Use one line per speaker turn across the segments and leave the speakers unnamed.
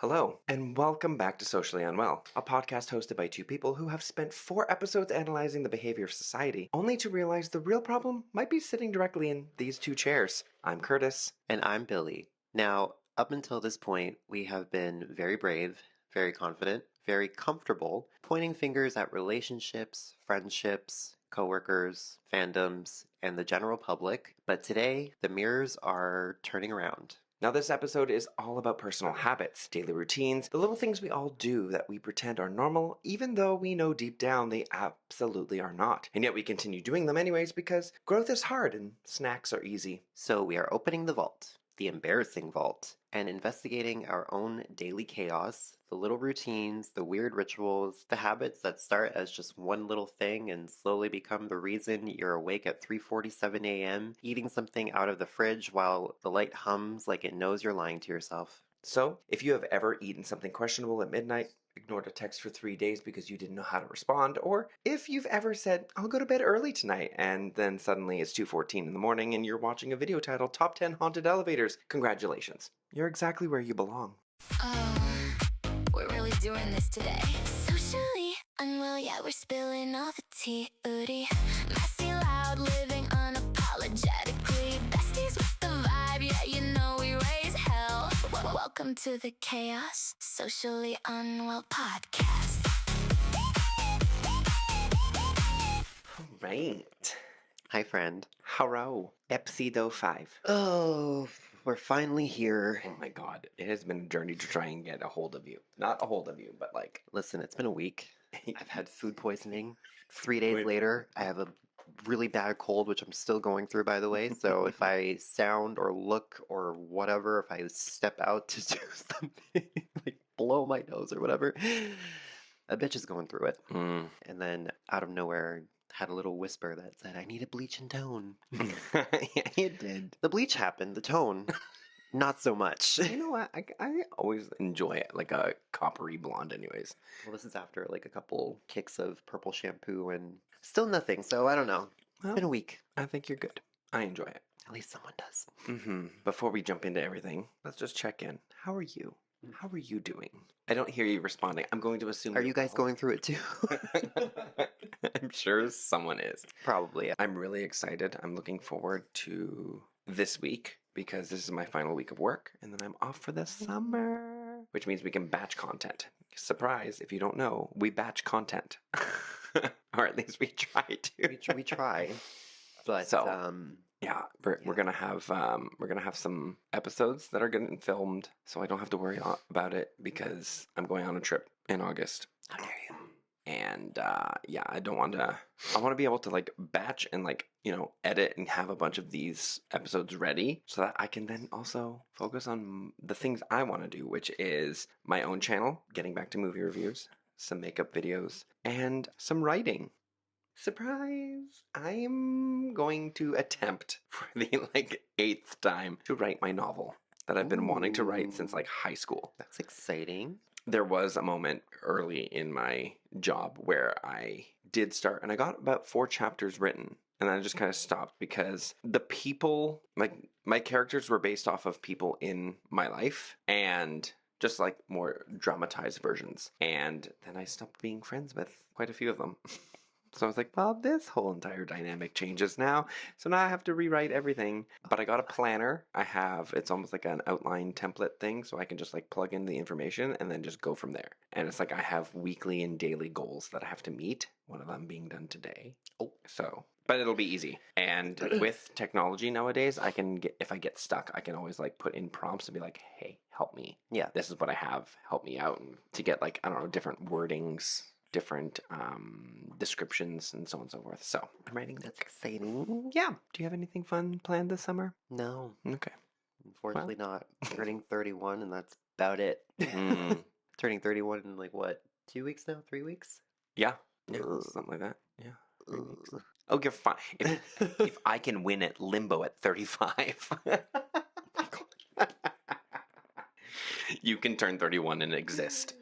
Hello, and welcome back to Socially Unwell, a podcast hosted by two people who have spent 4 episodes analyzing the behavior of society, only to realize the real problem might be sitting directly in these two chairs. I'm Curtis.
And I'm Billy. Now, up until this point, we have been very brave, very confident, very comfortable, pointing fingers at relationships, friendships, coworkers, fandoms, and the general public. But today, the mirrors are turning around.
Now, this episode is all about personal habits, daily routines, the little things we all do that we pretend are normal, even though we know deep down they absolutely are not. And yet we continue doing them anyways because growth is hard and snacks are easy.
So we are opening the vault, the embarrassing vault, and investigating our own daily chaos, the little routines, the weird rituals, the habits that start as just one little thing and slowly become the reason you're awake at 3:47 a.m., eating something out of the fridge while the light hums like it knows you're lying to yourself.
So, if you have ever eaten something questionable at midnight, ignored a text for 3 days because you didn't know how to respond, or if you've ever said, I'll go to bed early tonight, and then suddenly it's 2:14 in the morning and you're watching a video titled Top 10 Haunted Elevators, congratulations. You're exactly where you belong.
We're really doing this today. Socially unwell, yeah, we're spilling all the tea. Messy, loud, living unapologetically. Besties with the vibe, yeah, you know we raise hell. Welcome to the Chaos Socially Unwell podcast.
All right.
Hi, friend.
Hello. Episode 5.
Oh, we're finally here.
Oh my god. It has been a journey to try and get a hold of you. Not a hold of you, but like...
Listen, it's been a week. I've had food poisoning. 3 days later, I have a really bad cold, which I'm still going through, by the way. So if I sound or look or whatever, if I step out to do something, like blow my nose or whatever, a bitch is going through it. And then out of nowhere, had a little whisper that said, I need a bleach and tone.
Yeah, it did.
The bleach happened, the tone, not so much.
You know what? I always enjoy it, like a coppery blonde anyways.
Well, this is after like a couple kicks of purple shampoo and still nothing, so I don't know. It's been a week.
I think you're good. I enjoy it.
At least someone does.
Before we jump into everything, let's just check in. How are you? How are you doing? I don't hear you responding. I'm going to assume...
Are you guys going through it too?
I'm sure someone is.
Probably.
I'm really excited. I'm looking forward to this week because this is my final week of work and then I'm off for the summer, which means we can batch content. Surprise, if you don't know, we batch content. Or at least we try to.
We try. But
yeah, we're gonna have some episodes that are getting filmed, so I don't have to worry about it because I'm going on a trip in August.
How dare you?
And I don't want to. I want to be able to like batch and like edit and have a bunch of these episodes ready so that I can then also focus on the things I want to do, which is my own channel, getting back to movie reviews, some makeup videos, and some writing. Surprise! I am going to attempt for the 8th time to write my novel that I've been wanting to write since high school.
That's exciting.
There was a moment early in my job where I did start and I got about 4 chapters written and then I just kind of stopped because the people, my characters were based off of people in my life and just more dramatized versions. And then I stopped being friends with quite a few of them. So I was like, well, this whole entire dynamic changes now. So now I have to rewrite everything. But I got a planner. It's almost like an outline template thing. So I can just plug in the information and then just go from there. And it's I have weekly and daily goals that I have to meet. One of them being done today. But it'll be easy. And with technology nowadays, I can if I get stuck, I can always put in prompts and be like, hey, help me.
Yeah.
This is what I have. Help me out. And to get different wordings, different descriptions and so on and so forth. So I'm writing.
That's exciting.
Yeah. Do you have anything fun planned this summer?
No.
Okay.
Unfortunately not. Turning 31 and that's about it. Turning 31 in 2 weeks now? 3 weeks?
Yeah. Something like that. Yeah. 3 weeks. Oh, you're fine. If I can win at Limbo at 35. You can turn 31 and exist.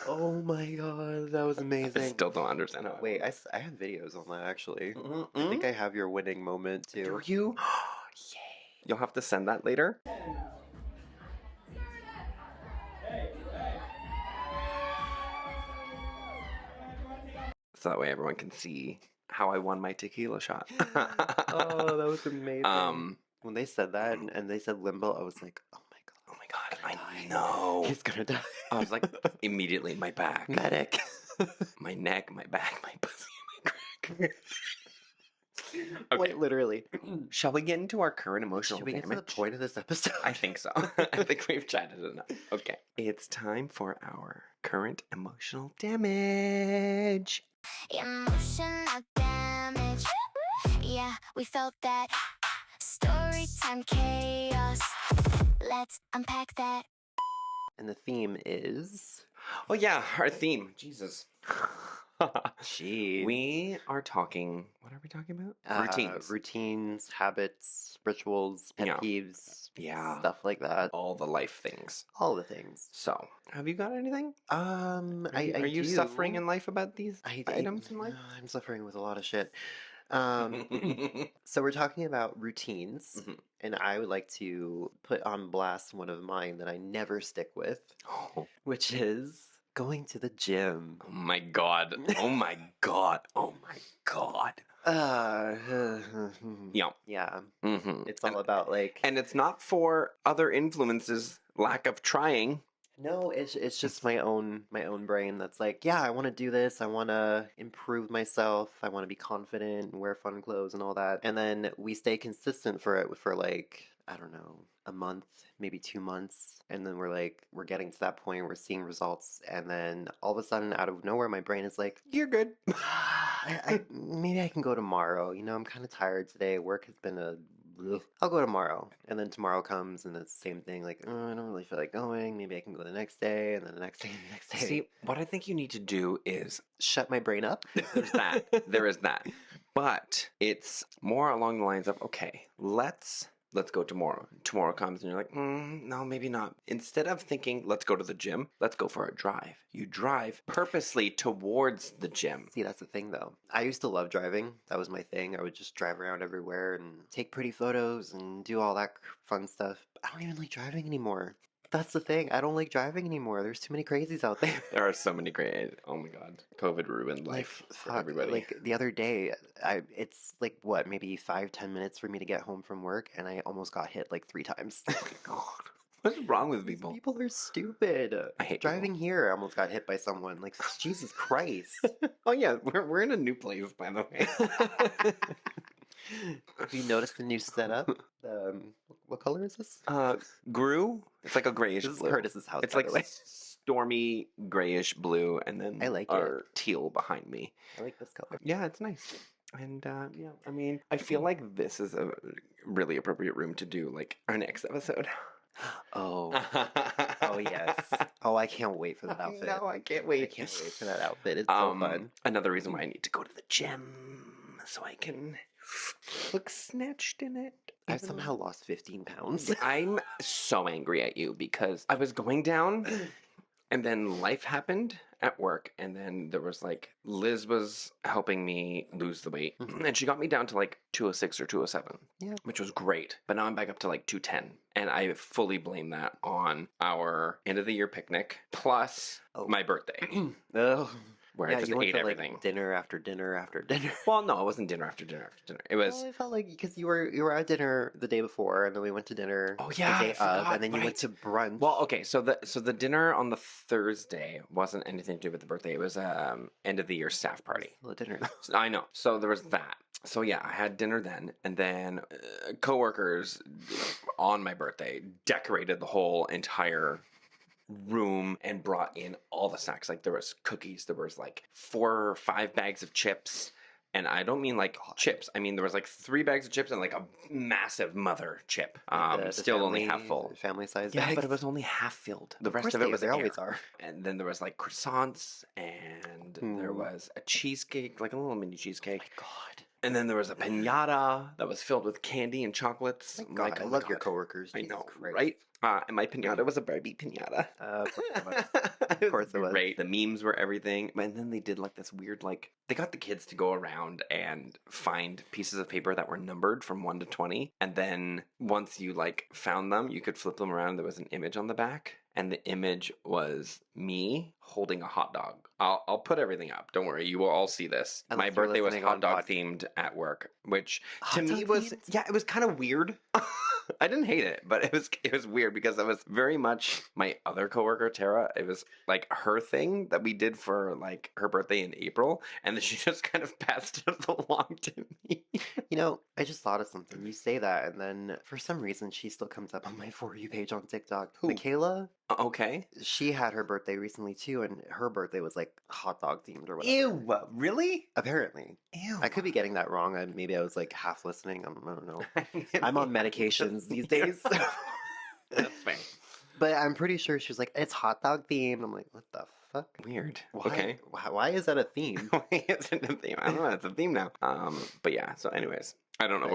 Oh my god, that was amazing.
I still don't understand how.
Wait, I have videos on that actually. I think I have your winning moment too.
Do you? Yay. You'll have to send that later.
Hey,
so that way everyone can see how I won my tequila shot.
Oh, that was amazing.
Um,
When they said that and they said limbo, I was like, oh my
oh my god,
gonna
I
die.
know.
He's gonna die.
I was like, immediately my back,
Medic.
my neck, my back, my pussy, my crack. Okay.
Wait, literally.
Shall we get into our current emotional
Should we get
damage?
to the point of this episode?
I think so. I think we've chatted enough. Okay. It's time for our current emotional damage.
Emotional damage. Yeah, we felt that. Story time chaos. Let's unpack that.
And the theme is...
Oh yeah, our theme. Jesus.
Jeez.
We are talking. What are we talking about? Routines.
Routines, habits, rituals, pet
Yeah.
peeves,
Yeah.
stuff like that.
All the life things.
All the things.
So, have you got anything?
Are
you suffering in life about these items in life?
I'm suffering with a lot of shit. So we're talking about routines,
Mhm.
and I would like to put on blast one of mine that I never stick with,
Oh
which is going to the gym.
my god. Oh my god. Oh my god. Yeah.
Yeah.
Mm-hmm.
It's all about like
And it's not for other influences, lack of trying.
no, it's just my own brain that's like, yeah, I want to do this. I want to improve myself. I want to be confident and wear fun clothes and all that. And then we stay consistent for it for like, I don't know, a month, maybe 2 months. And then we're getting to that point, we're seeing results. And then all of a sudden, out of nowhere, my brain is like,
You're good.
maybe I can go tomorrow. You know, I'm kind of tired today. Work has been I'll go tomorrow. And then tomorrow comes and it's the same thing. Like, oh, I don't really feel like going. Maybe I can go the next day and then the next day and the next day.
See, what I think you need to do is
Shut my brain up.
there's that. There is that. But it's more along the lines of, okay, let's go tomorrow. Tomorrow comes and you're like, no, maybe not. Instead of thinking, let's go to the gym, let's go for a drive. You drive purposely towards the gym.
See, that's the thing though. I used to love driving. That was my thing. I would just drive around everywhere and take pretty photos and do all that fun stuff. I don't even like driving anymore. That's the thing. I don't like driving anymore. There's too many crazies out there.
There are so many great. Oh my god, COVID ruined life for
fuck,
everybody.
Like the other day, it's like what, maybe 5-10 minutes for me to get home from work, and I almost got hit like 3 times.
Oh my god, what's wrong with
These
people?
people are stupid.
I hate
Driving here, I almost got hit by someone. Like Jesus Christ.
Oh yeah, we're in a new place, by the way.
Have you noticed the new setup? What color is this?
Gru. It's like a grayish
This is
blue.
Curtis's house.
It's
by
like
the way.
stormy grayish blue, and then
I like
our teal behind me.
I like this color.
Yeah, it's nice. And yeah, I mean, I feel like this is a really appropriate room to do like our next episode.
Oh, oh yes. Oh, I can't wait for that outfit.
No, I can't
I
wait.
can't wait for that outfit. It's so fun.
Another reason why I need to go to the gym so I can look snatched in it.
I've
Even
somehow lost 15 pounds.
I'm so angry at you because I was going down and then life happened at work, and then there was like Liz was helping me lose the weight, and she got me down to like 206 or 207,
Yeah.
which was great. But now I'm back up to like 210, and I fully blame that on our end of the year picnic plus my birthday,
Oh.
where
Yeah,
I just
you went
ate
to
everything.
like dinner after dinner after dinner.
Well, no, it wasn't dinner after dinner after dinner. It was
Well, I felt like because you were at dinner the day before, and then we went to dinner
Oh, yeah,
the
I
day of,
forgot,
and then you
right.
went to brunch.
Well, okay, so the dinner on the Thursday wasn't anything to do with the birthday. It was end of the year staff party.
Still a dinner.
So, I know. So there was that. So yeah, I had dinner then, and then coworkers on my birthday decorated the whole entire room and brought in all the snacks. Like there was cookies, there was like 4 or 5 bags of chips. And I don't mean like chips. I mean there was like 3 bags of chips and like a massive mother chip.
The
Still only half full.
Family size.
Yeah,
bags.
but it was only half filled. The rest
course
of it
they-
was
they
air.
always are.
And then there was like croissants, and there was a cheesecake, like a little mini cheesecake.
Oh my God.
And then there was a pinata that was filled with candy and chocolates.
Oh
I'm
my
like,
God,
oh
I
my
love your
God.
coworkers.
I
Jesus
know,
Christ.
right? And my pinata was a Barbie pinata.
Of course it was.
Great. The memes were everything. And then they did like this weird, like, they got the kids to go around and find pieces of paper that were numbered from 1 to 20. And then once you like found them, you could flip them around. There was an image on the back. and the image was me holding a hot dog. I'll put everything up. Don't worry, you will all see this.
Unless
My
you're
birthday was
listening
hot
on
dog themed at work, which to
Hot
me
dog
was
themed?
it was kind of weird. I didn't hate it, but it was weird because it was very much my other coworker Tara. It was like her thing that we did for like her birthday in April, and then she just kind of passed it along to me.
You know, I just thought of something. You say that, and then for some reason, she still comes up on my For You page on TikTok.
Who?
Michaela,
Okay.
she had her birthday recently too, and her birthday was like hot dog themed or whatever.
Ew! Really?
Apparently.
Ew!
I could be getting that wrong. Maybe I was like half listening. I don't know. I'm on medications these days.
That's fair.
But I'm pretty sure she was like, it's hot dog themed. I'm like, what the fuck?
Weird.
Why?
Okay.
Why is that a theme?
Why is it a theme? I don't know. It's a theme now. But yeah. So, anyways, I don't know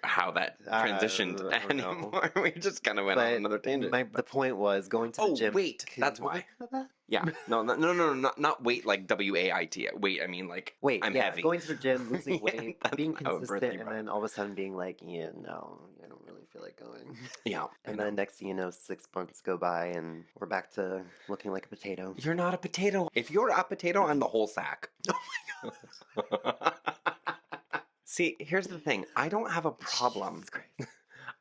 how that transitioned
I don't know.
anymore. We just kind of went on another tangent.
The point was going to the gym.
Oh wait, that's
What
why.
was that?
Yeah. No, not weight like WAIT. Wait, I mean like
Wait,
I'm
yeah,
heavy.
going to the gym, losing
Yeah,
weight,
that's
being
how a birthday
consistent, and then all of a sudden being like, yeah, no, I don't really feel like going.
Yeah. I
And
know.
then next thing you know, 6 months go by and we're back to looking like a potato.
You're not a potato. If you're a potato, I'm the whole sack. Oh my god. See, here's the thing. I don't have a problem.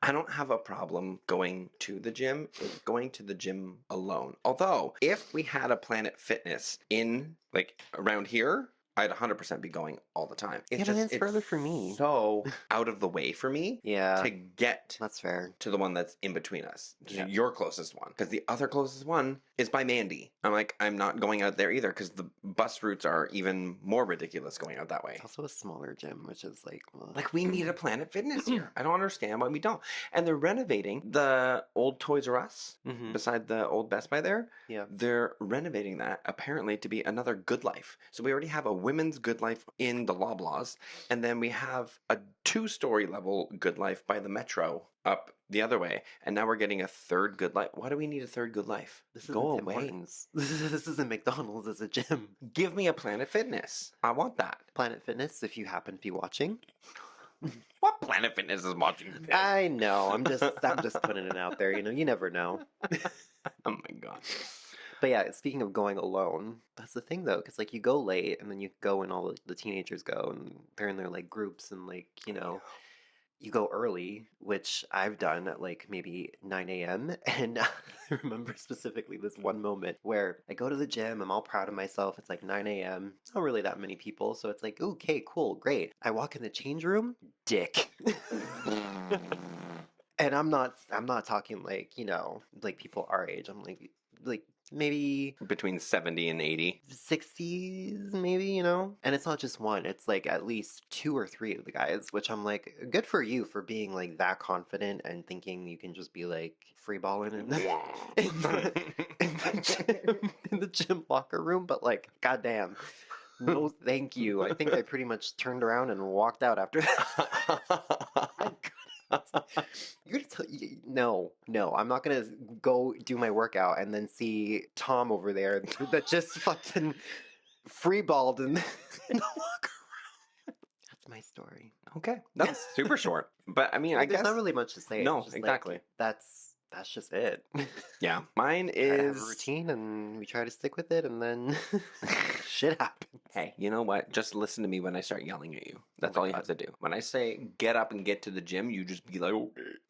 I don't have a problem going to the gym, going to the gym alone. Although, if we had a Planet Fitness in, like, around here, I'd 100% be going all the time.
Yeah, but it's further for me.
So out of the way for me
Yeah,
to get
that's fair.
to the one that's in between us, to
Yeah.
your closest one, because the other closest one is by Mandy. I'm like, I'm not going out there either because the bus routes are even more ridiculous going out that way.
It's also a smaller gym, which is like, ugh.
Like, we need a Planet Fitness here. I don't understand why we don't. And they're renovating the old Toys R Us
Mhm.
beside the old Best Buy there.
Yeah.
They're renovating that apparently to be another Good Life. So we already have a women's Good Life in the Loblaws, and then we have a 2-story level Good Life by the Metro up the other way. And now we're getting a third Good Life. Why do we need a third Good Life?
This
Go
isn't Tim
away.
Hortons. This isn't McDonald's. It's a gym.
Give me a Planet Fitness. I want that.
Planet Fitness, if you happen to be watching.
What Planet Fitness is watching this?
I know. I'm just putting it out there. You know, you never know.
Oh my god.
But yeah, speaking of going alone, that's the thing though, because like you go late and then you go when all the teenagers go and they're in their like groups and like, you know, you go early, which I've done at like maybe 9 a.m. And I remember specifically this one moment where I go to the gym, I'm all proud of myself. It's like 9 a.m. Not really that many people. So it's like, okay, cool, great. I walk in the change room, dick. And I'm not talking like, you know, like people our age. I'm like maybe
Between 70 and 80.
60s, maybe, you know? And it's not just one, it's like at least 2 or 3 of the guys, which I'm like, good for you for being like that confident and thinking you can just be like free balling in the gym locker room. But like, goddamn, no thank you. I think I pretty much turned around and walked out after that. You're gonna no, I'm not gonna go do my workout and then see Tom over there that just fucking freeballed in the locker room. That's my story.
Okay, that's super short. But I mean, I
Like, there's
guess
not really much to say.
No,
It's just, like,
exactly.
that's just it.
yeah. Mine
I have a
is
routine and we try to stick with it, and then shit happens.
Hey, you know what? Just listen to me when I start yelling at you. That's
my
all you
God.
have to do. When I say get up and get to the gym, you just be like,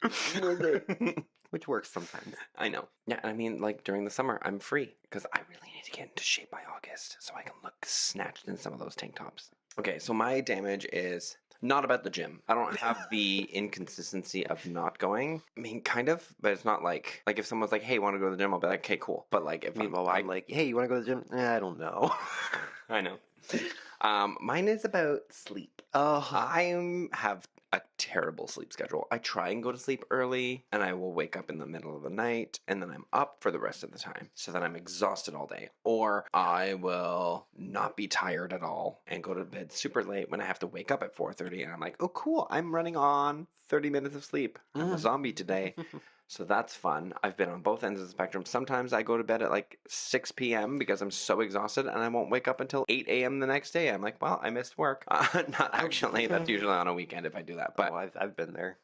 okay.
Which works sometimes.
I know. Yeah, I mean, like during the summer, I'm free because I really need to get into shape by August so I can look snatched in some of those tank tops. Okay, so my damage is not about the gym. I don't have the inconsistency of not going. I mean, kind of, but it's not like if someone's like, "Hey, want to go to the gym?" I'll be like, "Okay, cool." But like if
Meanwhile, I'm like, hey, you want to go to the gym? I don't know.
I know. Mine is about sleep.
Oh,
I have a terrible sleep schedule. I try and go to sleep early, and I will wake up in the middle of the night, and then I'm up for the rest of the time, so that I'm exhausted all day. Or I will not be tired at all and go to bed super late when I have to wake up at 4:30, and I'm like, oh cool, I'm running on 30 minutes of sleep. I'm a zombie today. So that's fun. I've been on both ends of the spectrum. Sometimes I go to bed at like 6 p.m. because I'm so exhausted and I won't wake up until 8 a.m. the next day. I'm like, well, I missed work. Not actually. That's usually on a weekend if I do that. But
I've been there.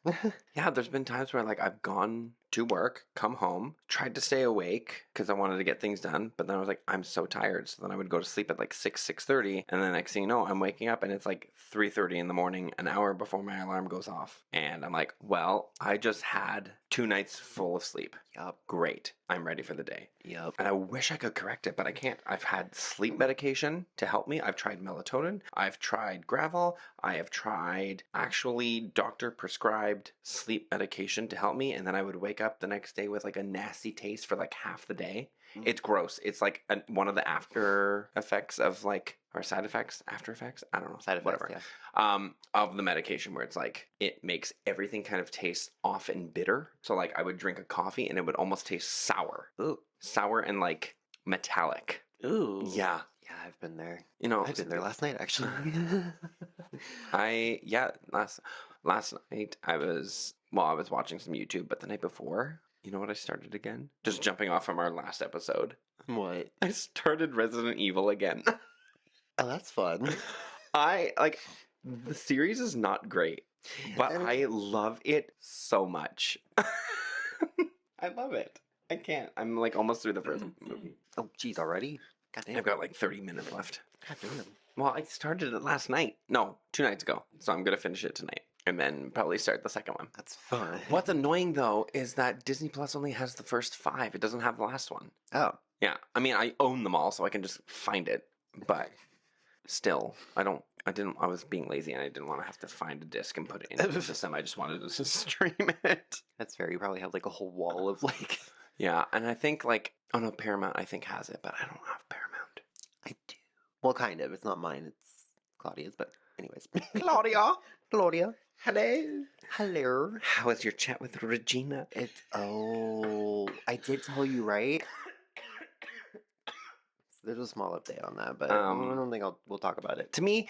yeah, there's been times where like I've gone to work, come home, tried to stay awake because I wanted to get things done. But then I was like, I'm so tired. So then I would go to sleep at like 6:30. And then next thing you know, I'm waking up and it's like 3:30 in the morning, an hour before my alarm goes off. And I'm like, well, I just had 2 nights full of sleep.
Yup.
Great. I'm ready for the day.
Yep.
And I wish I could correct it, but I can't. I've had sleep medication to help me. I've tried melatonin. I've tried Gravol. I have tried actually doctor prescribed sleep medication to help me. And then I would wake up the next day with like a nasty taste for like half the day. It's gross. It's like one of the after effects of like, or side effects, after effects, I don't know,
Side effects,
whatever,
yeah.
of the medication where it's like, it makes everything kind of taste off and bitter. So like I would drink a coffee and it would almost taste sour.
Ooh.
Sour and like metallic.
Ooh.
Yeah.
Yeah, I've been there.
You know,
I've been there last night, actually.
last night I was watching some YouTube, but the night before, you know what I started again? Just jumping off from our last episode.
What?
I started Resident Evil again.
Oh, that's fun.
The series is not great, but I love it so much. I love it. I can't. I'm like almost through the first movie.
Oh, geez, already? God damn.
I've got like 30 minutes left.
God damn.
Well, I started it last night. No, 2 nights ago. So I'm going to finish it tonight and then probably start the second one.
That's fun.
What's annoying though is that Disney Plus only has the first 5. It doesn't have the last one.
Oh.
Yeah. I mean, I own them all so I can just find it, but still, I was being lazy and I didn't want to have to find a disc and put it into the system. I just wanted to just stream it.
That's fair. You probably have like a whole wall of like...
Yeah, and I think like, oh no, Paramount I think has it, but I don't have Paramount.
I do. Well, kind of. It's not mine. It's Claudia's, but anyways.
Claudia.
Claudia.
Hello.
Hello.
How was your chat with Regina?
I did tell you, right? There's a small update on that, but I don't think we'll talk about it.
To me,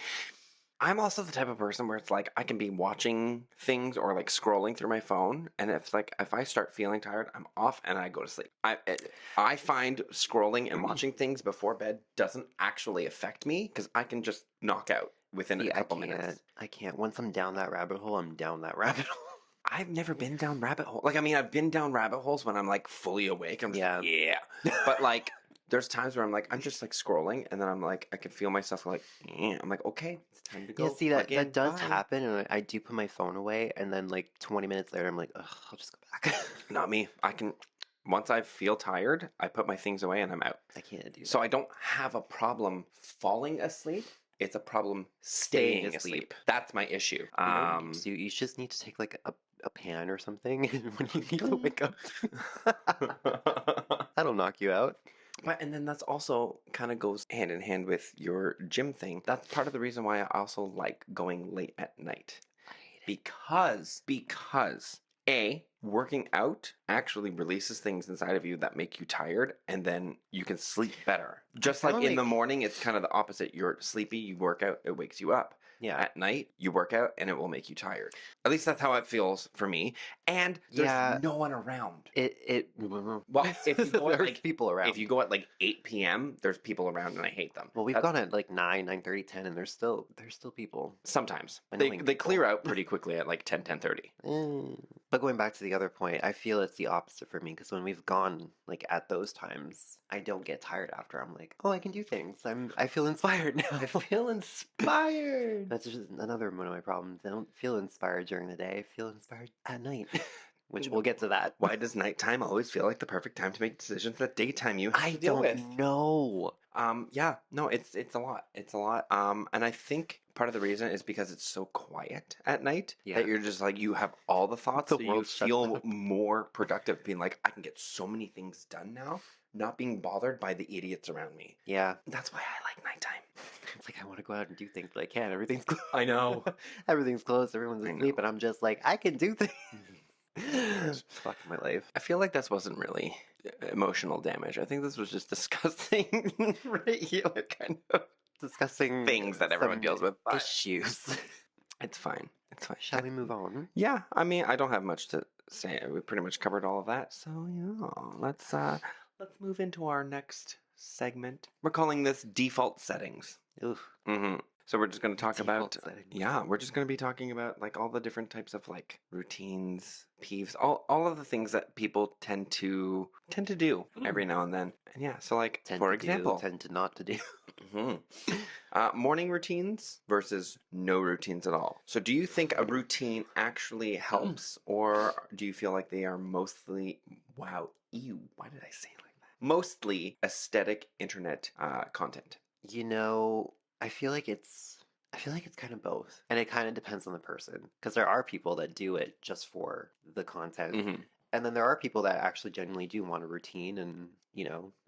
I'm also the type of person where it's like I can be watching things or like scrolling through my phone, and if I start feeling tired, I'm off and I go to sleep. I find scrolling and watching things before bed doesn't actually affect me because I can just knock out within a couple minutes.
I can't. Once I'm down that rabbit hole, I'm down that rabbit hole.
I've never been down rabbit hole. Like, I mean, I've been down rabbit holes when I'm like fully awake. I'm just yeah. But like, there's times where I'm just like scrolling, and then I'm like, I can feel myself like, I'm like, okay, it's time to go.
Yeah, see, that does happen, and I do put my phone away, and then like 20 minutes later, I'm like, ugh, I'll just go back.
Not me. Once I feel tired, I put my things away and I'm out.
I can't do that.
So I don't have a problem falling asleep. It's a problem staying asleep. That's my issue.
You just need to take like a pan or something when you need to wake up. That'll knock you out.
But and then that's also kind of goes hand in hand with your gym thing. That's part of the reason why I also like going late at night. Because working out actually releases things inside of you that make you tired, and then you can sleep better. Just like in the morning, it's kind of the opposite. You're sleepy, you work out, it wakes you up.
Yeah.
At night, you work out, and it will make you tired. At least that's how it feels for me. And there's no one around. Well, if you go at like
people around.
If you go at like 8 p.m., there's people around, and I hate them.
Well, we've gone at like 9, 9:30, 10, and there's still people.
Sometimes they clear out pretty quickly at like 10, 10:30.
But going back to the other point, I feel it's the opposite for me, because when we've gone like at those times, I don't get tired after. I'm like, oh, I can do things. I feel inspired now.
I feel inspired.
That's just another one of my problems. I don't feel inspired during the day. I feel inspired at night. Which we'll get to that.
Why does nighttime always feel like the perfect time to make decisions that daytime you have to deal with?
I don't know.
It's a lot. It's a lot. And I think part of the reason is because it's so quiet at night that you're just like, you have all the thoughts, so you feel more productive being like, I can get so many things done now, not being bothered by the idiots around me.
Yeah.
That's why I like nighttime.
It's like I want to go out and do things, but I can't. Everything's closed.
I know.
Everything's closed. Everyone's asleep, and I'm just like, I can do things. Fucking my life.
I feel like this wasn't really emotional damage. I think this was just discussing regular kind of
discussing
things that everyone deals with.
Issues.
It's fine. It's fine.
Shall we move on?
Yeah. I mean, I don't have much to say. We pretty much covered all of that. So yeah, let's move into our next segment. We're calling this default settings.
Oof.
Mm-hmm. So we're just going to talk
Default
about,
settings.
yeah, we're just going to be talking about like all the different types of like routines, peeves, all of the things that people tend to do every now and then. And yeah, so like
Tend
for
to
example,
tend to not to do.
mhm, morning routines versus no routines at all. So do you think a routine actually helps, or do you feel like they are mostly, wow, ew, why did I say it like that? Mostly aesthetic internet content.
You know, I feel like it's kind of both. And it kind of depends on the person because there are people that do it just for the content.
Mm-hmm.
And then there are people that actually genuinely do want a routine and,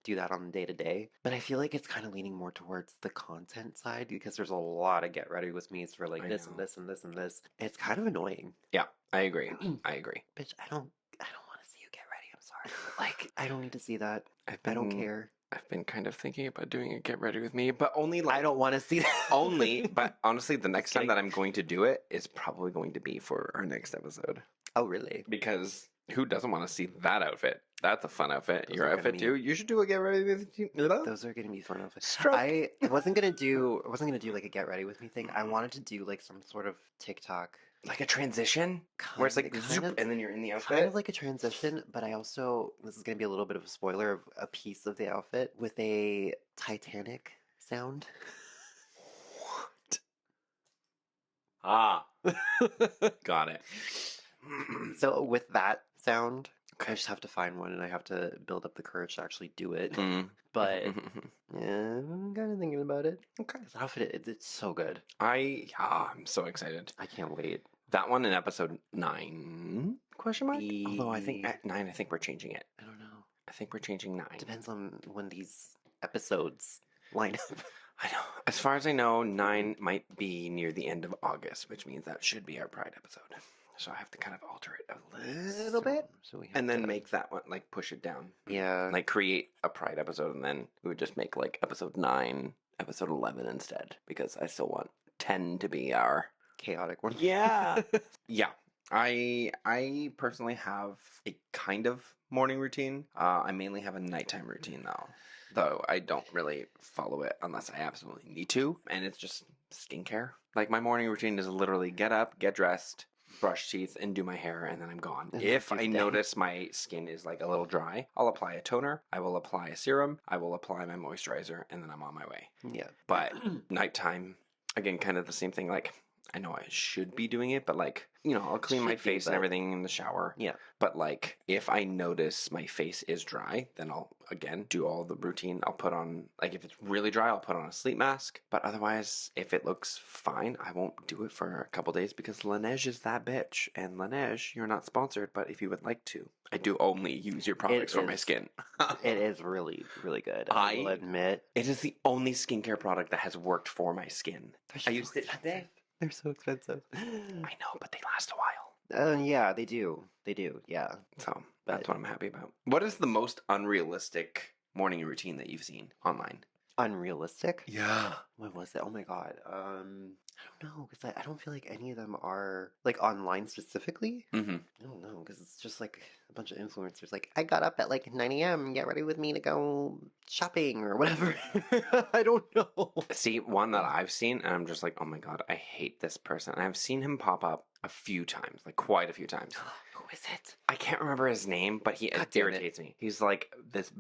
do that on the day to day. But I feel like it's kind of leaning more towards the content side because there's a lot of get ready with me's for like
I
this
know.
and this and this and this. It's kind of annoying.
Yeah, I agree. I agree.
Bitch, I don't want to see you get ready. I'm sorry. Like, I don't need to see that.
I've
I don't
been
care.
I've been kind of thinking about doing a get ready with me, but only
I
like
don't want to see that.
only. But honestly, the next time
kidding.
that I'm going to do it is probably going to be for our next episode
Oh, really?
because who doesn't want to see that outfit? That's a fun outfit.
Those
Your
are gonna
outfit
be-
too. You should do a get ready with you.
Those are gonna be fun outfits.
Stroke.
I wasn't gonna do like a get ready with me thing. I wanted to do like some sort of TikTok,
Like a transition where it's like
kind
zoop,
of-
and then you're in the
kind
outfit.
of like a transition. But I also, this is gonna be a little bit of a spoiler of a piece of the outfit with a Titanic sound.
What? Ah, got it.
So with that sound, I
Okay.
just have to find one, and I have to build up the courage to actually do it.
Mm.
But yeah, I'm kind of thinking about it.
Okay.
This outfit, it's so good.
I'm so excited.
I can't wait.
That one in episode 9? Question mark. Although I think
E-
at 9, I think we're changing it.
I don't know.
I think we're changing 9.
Depends on when these episodes line up.
I know. As far as I know, 9 might be near the end of August, which means that should be our Pride episode. So I have to kind of alter it a little bit,
So we have
and then
to-
make that one like push it down.
Yeah.
Like create a Pride episode, and then we would just make like episode 9, episode 11 instead, because I still want 10 to be our
Chaotic one.
Yeah. Yeah. I personally have a kind of morning routine. I mainly have a nighttime routine though I don't really follow it unless I absolutely need to, and it's just skincare. Like my morning routine is literally get up, get dressed, brush teeth, and do my hair, and then I'm gone.
And
If
that's
I
your day.
notice my skin is like a little dry, I'll apply a toner, I will apply a serum, I will apply my moisturizer, and then I'm on my way.
Yeah.
But nighttime, again, kind of the same thing. Like, I know I should be doing it, but like, I'll clean my
Should be,
face and
but-
everything in the shower.
Yeah.
But like, if I notice my face is dry, then I'll again do all the routine. I'll put on, like, if it's really dry, I'll put on a sleep mask. But otherwise, if it looks fine, I won't do it for a couple days because Laneige is that bitch. And Laneige, you're not sponsored, but if you would like to, I do only use your products for my
is.
skin.
It is really, really good.
I-
I will admit.
It is the only skincare product that has worked for my skin.
They're
I used it today.
They're so expensive.
I know, but they last a while.
Yeah, they do. They do. Yeah.
So
But-
that's what I'm happy about. What is the most unrealistic morning routine that you've seen online?
Unrealistic.
Yeah.
What was it? Oh my god. I don't know because I don't feel like any of them are like online specifically.
Mm-hmm.
I don't know because it's just like a bunch of influencers. Like I got up at like 9 a.m. Get ready with me to go shopping or whatever. I don't know.
See, one that I've seen, and I'm just like, oh my god, I hate this person. And I've seen him pop up a few times, like quite a few times.
Who is it?
I can't remember his name, but he
God damn it.
irritates me. He's like this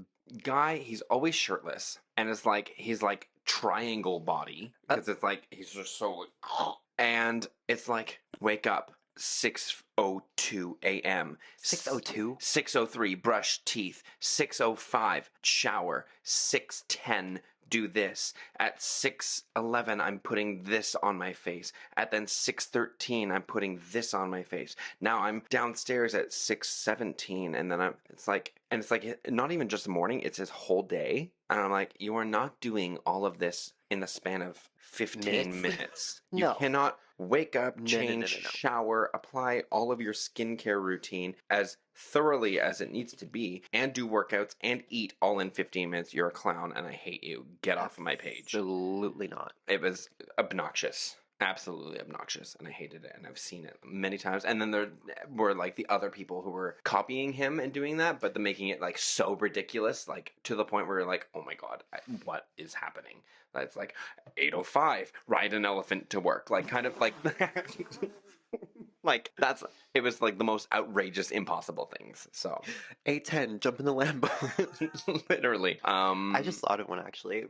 guy, he's always shirtless, and it's like he's like triangle body because it's like he's just so like, and it's like wake up 6:02 a.m.
6:02?
6:03 brush teeth, 6:05 shower, 6:10 do this. At 6:11 I'm putting this on my face. At then 6:13 I'm putting this on my face. Now I'm downstairs at 6:17 and then it's like not even just the morning, it's his whole day. And I'm like, you are not doing all of this in the span of 15 minutes. You
No.
cannot wake up,
No, no,
change,
no.
shower, apply all of your skincare routine as thoroughly as it needs to be, and do workouts and eat all in 15 minutes. You're a clown and I hate you. Get off of my page.
Absolutely not.
It was obnoxious. absolutely obnoxious, and I hated it, and I've seen it many times. And then there were like the other people who were copying him and doing that, but making it like so ridiculous, like to the point where you're like, oh my god, what is happening? It's like 8:05, ride an elephant to work, like kind of like. Like it was like the most outrageous, impossible things. So
8:10, jump in the Lambo.
literally,
I just thought of one actually.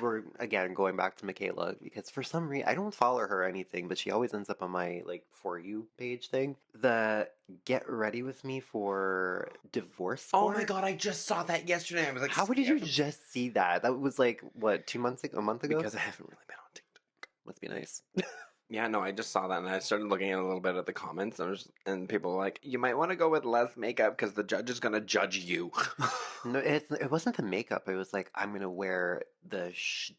We're again going back to Michaela because for some reason I don't follow her or anything, but she always ends up on my like For You page thing. The get ready with me for divorce.
Oh
court?
my god, I just saw that yesterday. I was like,
How did you just see that? That was like what, 2 months ago, a month ago?
Because I haven't really been on TikTok.
Must be nice.
Yeah, no, I just saw that and I started looking at a little bit at the comments and people were like, you might want to go with less makeup because the judge is going to judge you.
No, it wasn't the makeup. It was like, I'm going to wear the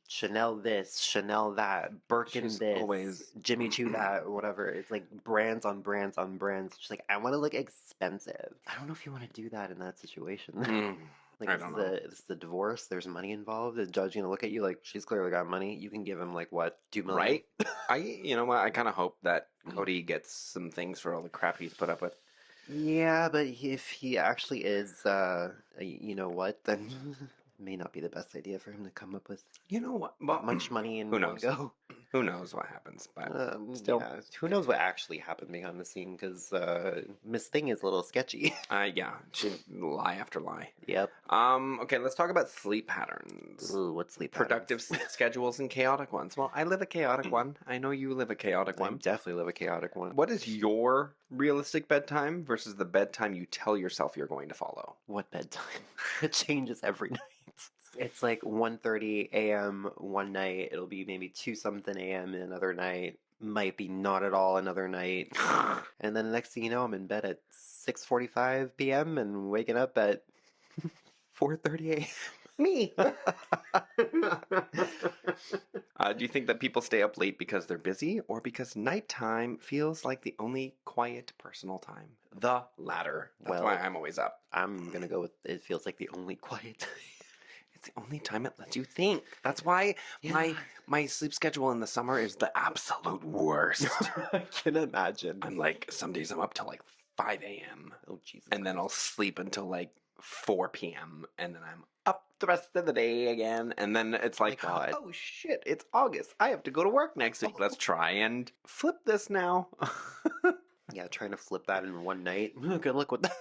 Chanel this, Chanel that, Birkin
She's
this,
always-
Jimmy Choo that, or whatever. It's like brands on brands on brands. She's like, I want to look expensive. I don't know if you want to do that in that situation.
Mm,
Like,
I don't know.
This is the divorce. There's money involved. The judge going to look at you like, she's clearly got money. You can give him like, what, 2 million?
Right? You know what? I kind of hope that Cody gets some things for all the crap he's put up with.
Yeah, but if he actually is, you know what, then it may not be the best idea for him to come up with
You know what? Well,
much money in
who
one
knows?
go.
Who knows what happens? But
Still, yeah, who knows what actually happened behind the scene? Because Miss Thing is a little sketchy.
yeah, she lie after lie.
Yep.
Okay, let's talk about sleep patterns.
Ooh, what sleep
Productive
patterns?
sleep schedules and chaotic ones. Well, I live a chaotic one. I know you live a chaotic
I
one.
definitely live a chaotic one.
What is your realistic bedtime versus the bedtime you tell yourself you're going to follow?
What bedtime? It changes every night. It's like 1:30 a.m. one night. It'll be maybe 2 something a.m. another night. Might be not at all another night. And then the next thing you know, I'm in bed at 6:45 p.m. and waking up at 4:30 a.m.
Me. Do you think that people stay up late because they're busy or because nighttime feels like the only quiet personal time? The latter. That's
Well,
why I'm always up.
I'm gonna go with it feels like the only quiet.
It's the only time it lets you think. That's why my sleep schedule in the summer is the absolute worst.
I can imagine.
I'm like, some days I'm up till like 5 a.m.
Oh Jesus!
and then I'll sleep until like 4 p.m. and then I'm up the rest of the day again. And then it's like,
God.
oh shit, it's August. I have to go to work next week. Let's try and flip this now.
Yeah, trying to flip that in one night. Good luck with that.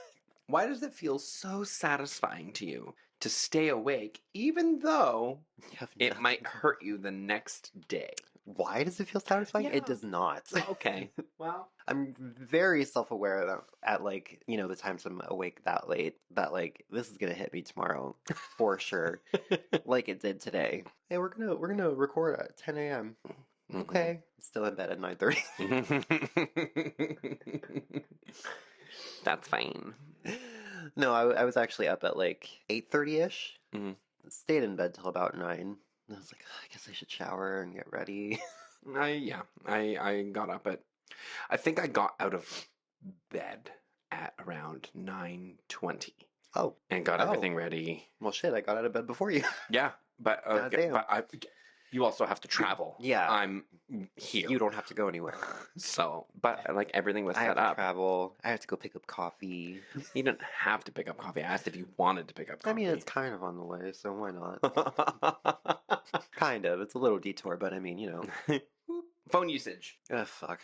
Why does it feel so satisfying to you to stay awake, even though
You have
it
nothing.
might hurt you the next day?
Why does it feel satisfying?
Yeah.
It does not.
Okay. Well,
I'm very self-aware that at like, you know, the times I'm awake that late, that like this is gonna hit me tomorrow for sure. Like it did today. Hey, we're gonna record at 10 a.m. Okay. Still in bed at 9:30.
That's fine.
No, I was actually up at like 8:30ish.
Mhm.
Stayed in bed till about 9. And I was like, I guess I should shower and get ready.
I got up at, I think I got out of bed at around 9:20
Oh,
and got
Oh.
everything ready.
well, shit, I got out of bed before you.
Yeah, but
Goddamn.
you also have to travel.
Yeah.
I'm here.
You don't have to go anywhere.
So, but like everything was
I have
set
to
up.
travel. I have to go pick up coffee.
You didn't have to pick up coffee. I asked if you wanted to pick up coffee.
I mean, it's kind of on the way, so why not? Kind of. It's a little detour, but I mean, you know.
Phone usage.
Fuck.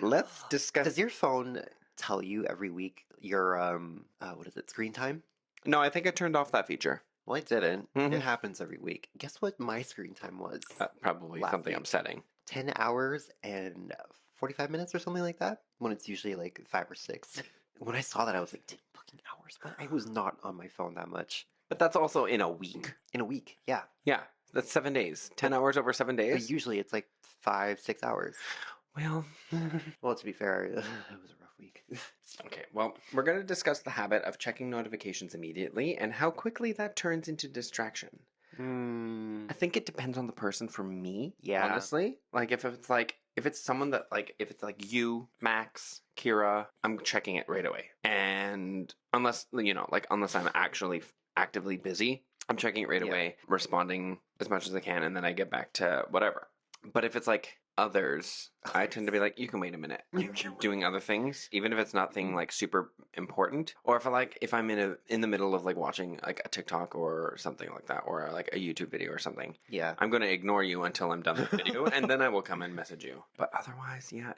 Let's discuss.
Does your phone tell you every week your what is it, screen time?
No, I think I turned off that feature.
Well, I didn't.
Mhm.
It happens every week. Guess what my screen time was?
Probably
Last
something
week.
upsetting.
10 hours and 45 minutes or something like that. When it's usually like 5 or 6. When I saw that, I was like, 10 fucking hours. But I was not on my phone that much.
But that's also in a week.
In a week, yeah.
Yeah, that's 7 days. 10 hours over 7
But
days.
usually it's like 5, 6 hours.
Well,
Well, to be fair, it was a rough week.
okay. Well, we're going to discuss the habit of checking notifications immediately and how quickly that turns into distraction. I think it depends on the person. For me,
Yeah.
honestly, like if it's someone that if it's like you, Max, Kira, I'm checking it right away. And unless I'm actually actively busy, I'm checking it right
Yeah.
away, responding as much as I can, and then I get back to whatever. But if it's like others, I tend to be like, you can wait a minute. I'm doing other things, even if it's not thing like super important. Or if I'm in the middle of like watching like a TikTok or something like that, or like a YouTube video or something.
Yeah.
I'm going to ignore you until I'm done with the video, and then I will come and message you. But otherwise, yeah,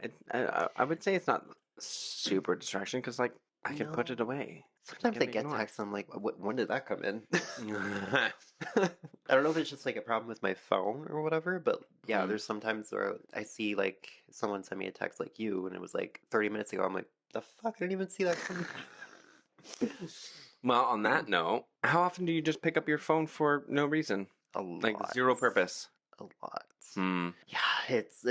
I would say it's not super distraction because like I can put it away.
Sometimes I get texts, I'm like, when did that come in? I don't know if it's just like a problem with my phone or whatever, but yeah, there's sometimes where I see like someone send me a text like you, and it was like 30 minutes ago. I'm like, the fuck? I didn't even see that coming.
Well, on that note, how often do you just pick up your phone for no reason?
A lot.
Like zero purpose?
A lot. Yeah, it's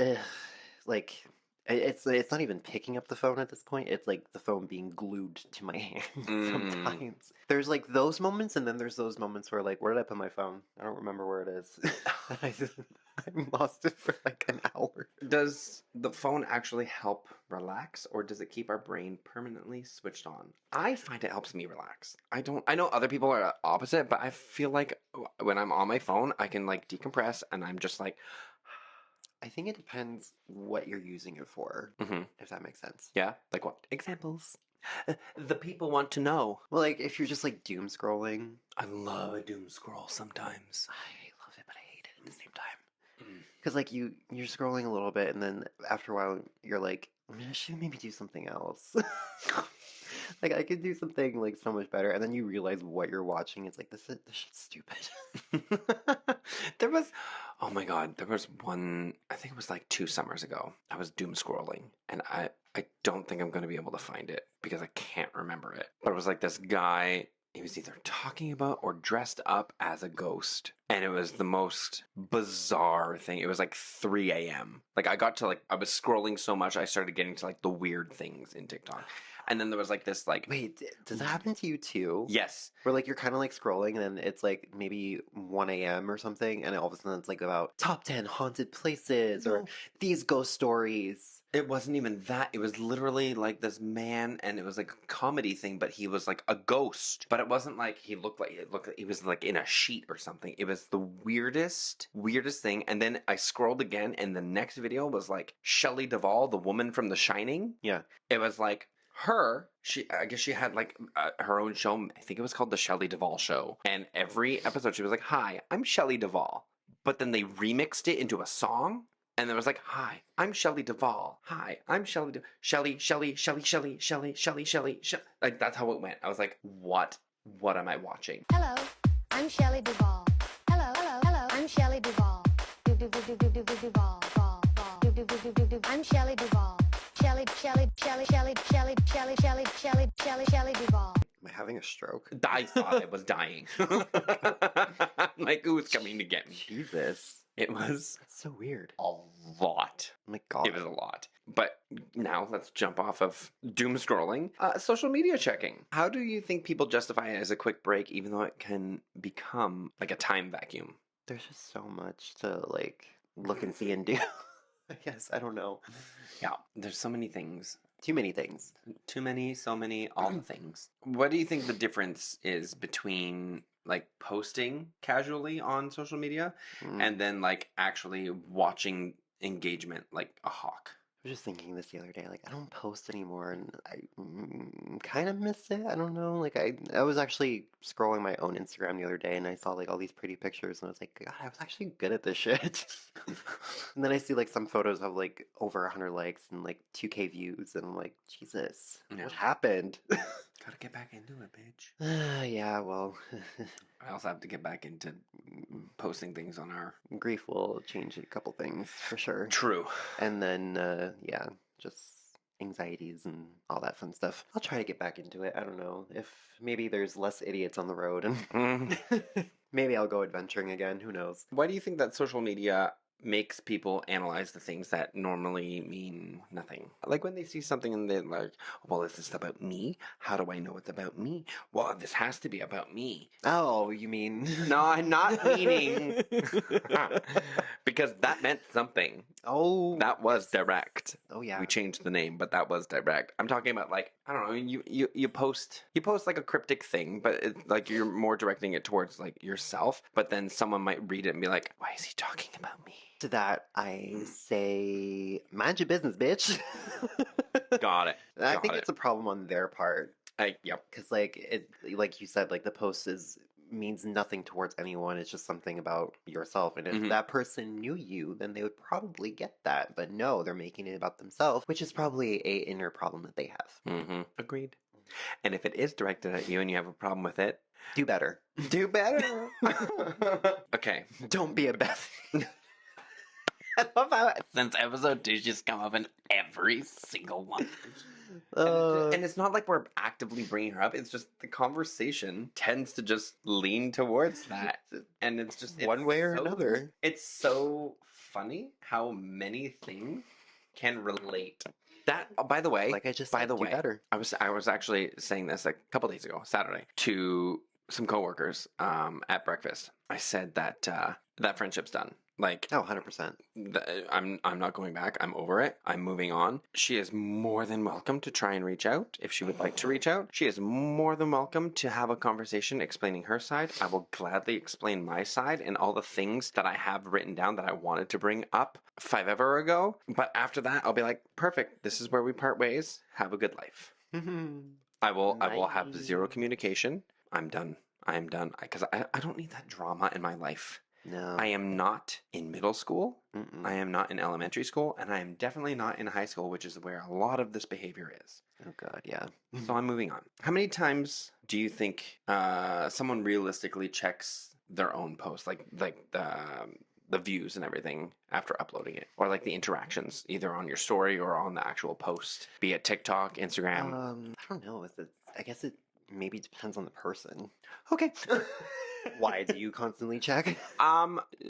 like it's not even picking up the phone at this point. It's like the phone being glued to my hand sometimes. There's like those moments, and then there's those moments where like, where did I put my phone? I don't remember where it is. I lost it for like an hour.
Does the phone actually help relax, or does it keep our brain permanently switched on? I find it helps me relax. I know other people are opposite, but I feel like when I'm on my phone, I can like decompress, and I'm just like,
I think it depends what you're using it for, if that makes sense.
yeah, like what? Examples. The people want to know.
Well, like if you're just like doom scrolling.
I love a doom scroll sometimes.
I love it, but I hate it at the same time. Because like you're scrolling a little bit, and then after a while you're like, I should maybe do something else. Like I could do something like so much better, and then you realize what you're watching. It's like this shit's stupid.
Oh my god, there was one. I think it was like 2 summers ago. I was doom scrolling, and I don't think I'm going to be able to find it because I can't remember it. But it was like this guy. He was either talking about or dressed up as a ghost. And it was the most bizarre thing. It was like 3 a.m. Like I was scrolling so much, I started getting to like the weird things in TikTok. And then there was like this like...
Wait, does that happen to you too?
Yes.
Where like you're kind of like scrolling, and then it's like maybe 1 a.m. or something, and all of a sudden it's like about top 10 haunted places or these ghost stories.
It wasn't even that. It was literally like this man, and it was like a comedy thing, but he was like a ghost. But it wasn't like he was like in a sheet or something. It was the weirdest thing. And then I scrolled again, and the next video was like Shelley Duvall, the woman from The Shining.
Yeah.
It was like I guess she had like her own show. I think it was called The Shelley Duvall Show. And every episode she was like, "Hi, I'm Shelley Duvall." But then they remixed it into a song. And there was like, "Hi, I'm Shelley Duvall. Hi, I'm Shelley Shelley. Like that's how it went. I was like, what am I watching?
Hello, I'm Shelley Duvall. Hello, I'm Shelley Duvall. Duvall. I'm Shelley Duvall. Shelley Duvall.
Am I having a stroke?
I thought I was dying. Like, who's coming to get me?
Jesus.
It was
That's so weird.
a lot.
Oh my god.
It was a lot. But now let's jump off of doom scrolling. Social media checking. How do you think people justify it as a quick break, even though it can become like a time vacuum?
There's just so much to like look and see and do. I guess. I don't know.
Yeah, there's so many things.
Too many things.
Too many, so many, all the things. What do you think the difference is between like posting casually on social media and then like actually watching engagement like a hawk?
I was just thinking this the other day. Like, I don't post anymore, and I kind of miss it. I don't know. Like, I was actually scrolling my own Instagram the other day, and I saw like all these pretty pictures, and I was like, God, I was actually good at this shit. And then I see like some photos of like over 100 likes and like 2K views, and I'm like, Jesus, what happened?
Gotta get back into it, bitch.
Yeah, well,
I also have to get back into posting things on our...
grief will change a couple things for sure.
True.
And then, yeah, just anxieties and all that fun stuff. I'll try to get back into it. I don't know if maybe there's less idiots on the road, and maybe I'll go adventuring again. Who knows?
Why do you think that social media makes people analyze the things that normally mean nothing? Like when they see something and they're like, well, is this about me? How do I know it's about me? Well, this has to be about me.
Oh, you mean...
No, I'm not meaning... Because that meant something.
Oh,
That was direct.
oh yeah.
We changed the name, but that was direct. I'm talking about like, I don't know, you post like a cryptic thing, but it's like you're more directing it towards like yourself, but then someone might read it and be like, why is he talking about me?
To that, I say, mind your business, bitch.
Got it.
I think it's a problem on their part.
Yep.
Because, like, like you said, like, the post means nothing towards anyone. It's just something about yourself. And if that person knew you, then they would probably get that. But no, they're making it about themselves, which is probably a inner problem that they have.
Agreed. And if it is directed at you and you have a problem with it,
do better.
Do better. Okay.
Don't be a Beth.
I love how since episode 2 she's come up in every single one. And it's not like we're actively bringing her up. It's just the conversation tends to just lean towards that. And it's just
one way or another.
It's so funny how many things can relate. That, by the way,
like I just said, do better.
I was actually saying this a couple days ago, Saturday, to some coworkers at breakfast. I said that that friendship's done. Like,
oh, 100%.
I'm not going back. I'm over it. I'm moving on. She is more than welcome to try and reach out if she would like to reach out. She is more than welcome to have a conversation explaining her side. I will gladly explain my side and all the things that I have written down that I wanted to bring up 5 ever ago. But after that, I'll be like, perfect. This is where we part ways. Have a good life. I will have zero communication. I'm done. I am done. Because I don't need that drama in my life.
No.
I am not in middle school. I am not in elementary school. And I am definitely not in high school, which is where a lot of this behavior is.
Oh, God, yeah.
So I'm moving on. How many times do you think someone realistically checks their own post? Like the views and everything after uploading it? Or like the interactions, either on your story or on the actual post? Be it TikTok, Instagram?
I don't know. I guess it maybe depends on the person.
Okay.
Why do you constantly check?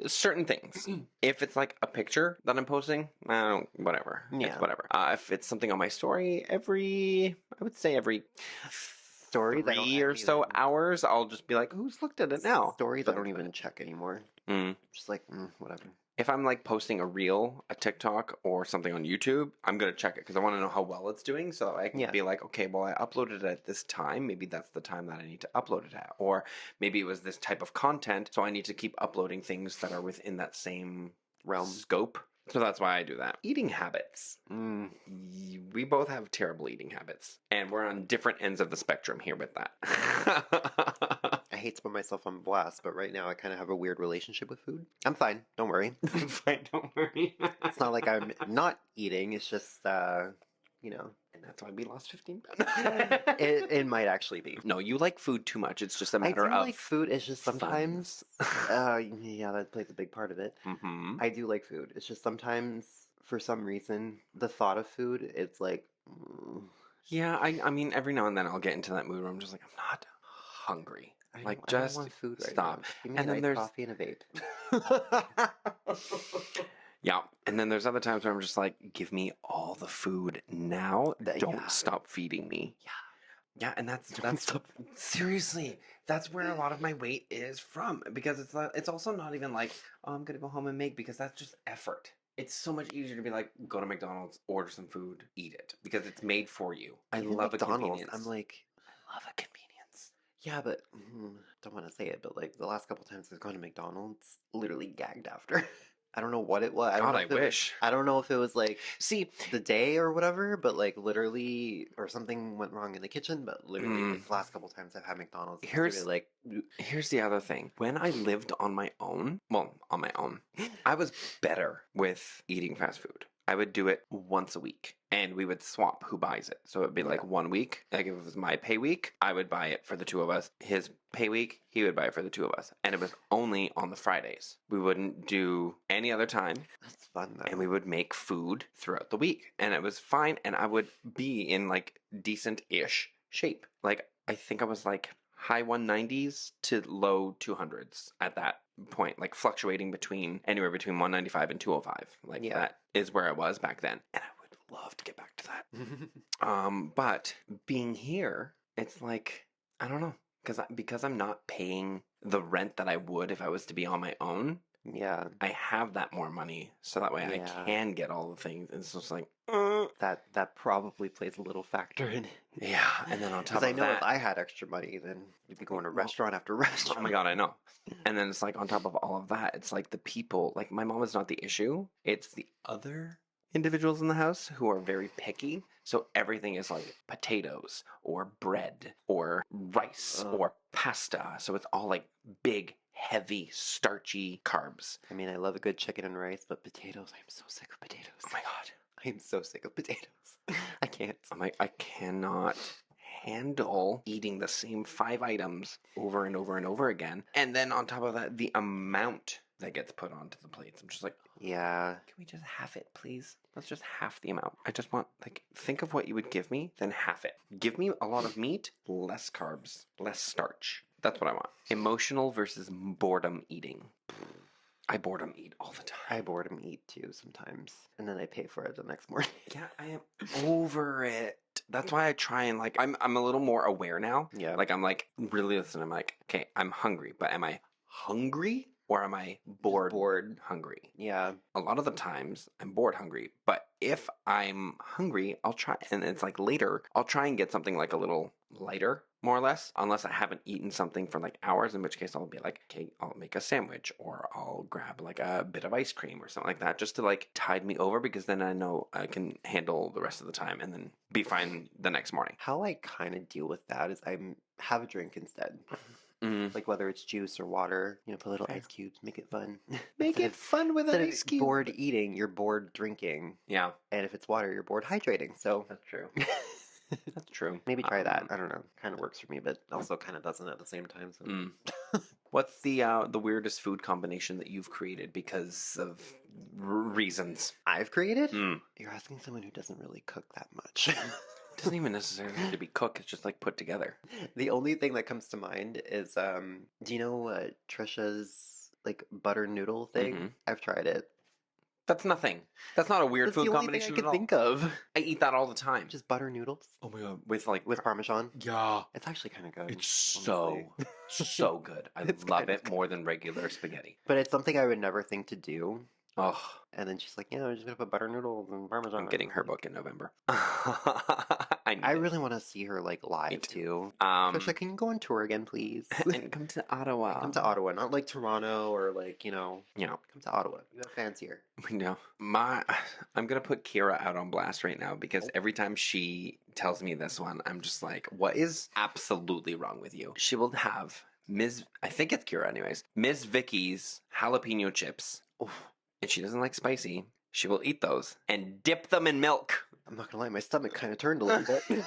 Certain things. If it's like a picture that I'm posting, whatever.
Yeah.
It's whatever. If it's something on my story, I would say every
stories
3 or so hours, I'll just be like, who's looked at it now?
Stories I don't even check anymore. Just like, whatever.
If I'm like posting a reel, a TikTok, or something on YouTube, I'm going to check it because I want to know how well it's doing. So I can be like, okay, well, I uploaded it at this time. Maybe that's the time that I need to upload it at. Or maybe it was this type of content. So I need to keep uploading things that are within that same realm scope. So that's why I do that. Eating habits. We both have terrible eating habits. And we're on different ends of the spectrum here with that.
I hate to put myself on blast, but right now I kind of have a weird relationship with food. I'm fine. Don't worry.
I'm fine. Don't worry.
It's not like I'm not eating. It's just, you know.
And that's why we lost 15 pounds.
It might actually be.
No, you like food too much. It's just a matter of
like food. It's just sometimes, yeah, that plays a big part of it. I do like food. It's just sometimes, for some reason, the thought of food, it's like...
Yeah, I mean, every now and then I'll get into that mood where I'm just like, I'm not hungry. I
don't want food right
stop.
Now. Give me
and then there's
coffee and a vape.
Yeah, and then there's other times where I'm just like, give me all the food now. Don't stop feeding me. Yeah, and that's seriously, that's where a lot of my weight is from, because it's also not even like, oh, I'm gonna go home and make, because that's just effort. It's so much easier to be like, go to McDonald's, order some food, eat it, because it's made for you. I love McDonald's. A convenience.
I'm like,
I love a convenience.
Yeah, but don't want to say it, but like the last couple times I've gone to McDonald's, literally gagged after. I don't know what it was.
I wish.
I don't know if it was like, the day or whatever, but like literally, or something went wrong in the kitchen, but literally like, the last couple times I've had McDonald's, here's
the other thing. When I lived on my own, I was better with eating fast food. I would do it once a week, and we would swap who buys it. So it'd be like 1 week, like if it was my pay week, I would buy it for the two of us. His pay week, he would buy it for the two of us. And it was only on the Fridays. We wouldn't do any other time.
That's fun, though.
And we would make food throughout the week. And it was fine, and I would be in like decent-ish shape. Like, I think I was like high 190s to low 200s at that point, like fluctuating anywhere between 195 and 205. Like that is where I was back then. And I would love to get back to that. But being here, it's like, I don't know, because I'm not paying the rent that I would if I was to be on my own.
Yeah.
I have that more money, so that way I
Yeah.
can get all the things. It's just like,
That probably plays a little factor in it.
yeah. And then on top
Because I
of
know
that,
if I had extra money, then you'd be going to
Well,
restaurant after
oh
restaurant.
my God, I know. And then it's like on top of all of that, it's like the people, like my mom is not the issue. It's the other individuals in the house who are very picky. So everything is like potatoes or bread or rice
Ugh.
or pasta. So it's all like big, heavy, starchy carbs.
I mean, I love a good chicken and rice, but potatoes, I'm so sick of potatoes.
Oh my God.
I am so sick of potatoes. I can't.
I'm like, I cannot handle eating the same 5 items over and over and over again. And then on top of that, the amount that gets put onto the plates. I'm just like,
Yeah.
can we just half it, please? Let's just half the amount. I just want, like, think of what you would give me, then half it. Give me a lot of meat, less carbs, less starch. That's what I want. Emotional versus boredom eating. I boredom eat all the time.
I boredom eat too sometimes. And then I pay for it the next morning.
Yeah, I am over it. That's why I try and like I'm a little more aware now.
Yeah.
Like I'm like really listening. I'm like, okay, I'm hungry, but am I hungry or am I bored hungry?
Yeah.
A lot of the times I'm bored hungry, but if I'm hungry, I'll try and it's like later, I'll try and get something like a little lighter, more or less, unless I haven't eaten something for like hours, in which case I'll be like, okay, I'll make a sandwich or I'll grab like a bit of ice cream or something like that just to like tide me over because then I know I can handle the rest of the time and then be fine the next morning.
How I kind of deal with that is I have a drink instead.
Mm.
Like whether it's juice or water, put little
Fair.
ice cubes, make it fun.
Make
Instead
it
of-
fun with an
Instead
ice
of
cube.
bored eating, you're bored drinking.
Yeah,
And if it's water, you're bored hydrating. So
that's true. That's true.
maybe try that. I don't know. Kind of works for me, but also kind of doesn't at the same time. So.
Mm. What's the weirdest food combination that you've created because of reasons?
I've created?
Mm.
You're asking someone who doesn't really cook that much.
Doesn't even necessarily need to be cooked. It's just like put together.
The only thing that comes to mind is, do you know Trisha's like butter noodle thing?
Mhm.
I've tried it.
That's nothing. That's not a weird
That's
food
the only
combination
thing I
at
could
all.
think of.
I eat that all the time.
Just butter noodles
Oh my god, with like
with Parmesan.
yeah,
It's actually kind of good.
it's so so good. I
It's
love
kind of
it more than regular spaghetti.
But it's something I would never think to do.
Oh,
And then she's like, yeah, I'm just gonna put butter noodles and Parmesan.
I'm
on
getting
it."
her book in November. I need
I
it.
really want to see her like live too.
Um,
Trisha, can you go on tour again, please?
and come to Ottawa.
Come to Ottawa, not like Toronto or like
You know,
Come to Ottawa. You have fans here.
we know. I'm gonna put Kira out on blast right now because every time she tells me this one, I'm just like, what is absolutely wrong with you? She will have I think it's Kira anyways, Ms. Vicky's jalapeno chips.
Oof.
And she doesn't like spicy. She will eat those and dip them in milk.
I'm not gonna lie, my stomach kind of turned a little bit.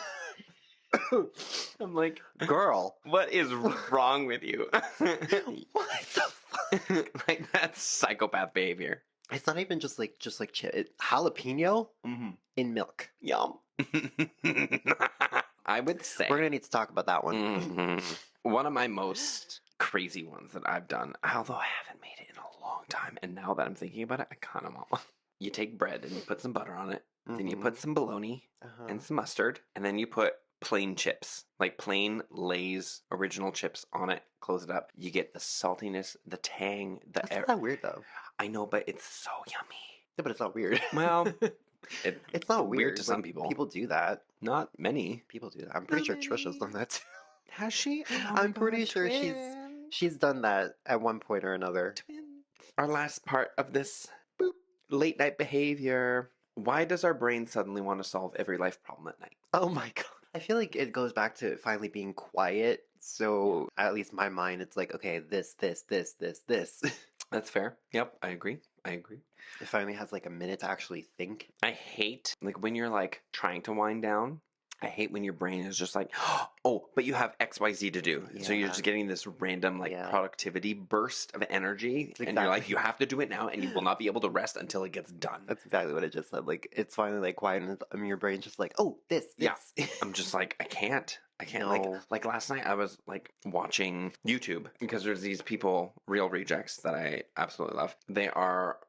I'm like,
Girl,
what is wrong with you?
what the fuck?
Like that's psychopath behavior.
It's not even just like jalapeno
Mm-hmm.
in milk.
Yum. I would say
We're gonna need to talk about that one.
Mhm. One of my most crazy ones that I've done, although I haven't made it in a long time, and now that I'm thinking about it, I kind of want one. You take bread and you put some butter on it, then you put some bologna
Uh-huh.
and some mustard, and then you put plain chips, like plain Lay's original chips on it. Close it up. You get the saltiness, the tang,
That's not that weird though.
I know, but it's so yummy.
Yeah, but it's not weird.
Well,
it's not weird
to some
Like,
people.
People do that.
Not many.
People do that. I'm pretty sure Trisha's done that too.
Has she?
I'm pretty sure she's done that at one point or another.
Our last part of this late night behavior. Why does our brain suddenly want to solve every life problem at night?
Oh my god. I feel like it goes back to finally being quiet. So at least my mind, it's like, okay, this.
That's fair. Yep, I agree.
It finally has like a minute to actually think.
I hate like when you're like trying to wind down. I hate when your brain is just like, oh, but you have XYZ to do. So you're
Yeah.
just getting this random like
Yeah.
productivity burst of energy.
It's
And you're like,
exactly-
you have to do it now and you will not be able to rest until it gets done.
That's exactly what I just said. Like it's finally like quiet, and your brain's just like, oh, this.
Yeah. I'm just like, I can't
No.
like last night I was like watching YouTube because there's these people, real rejects that I absolutely love. They are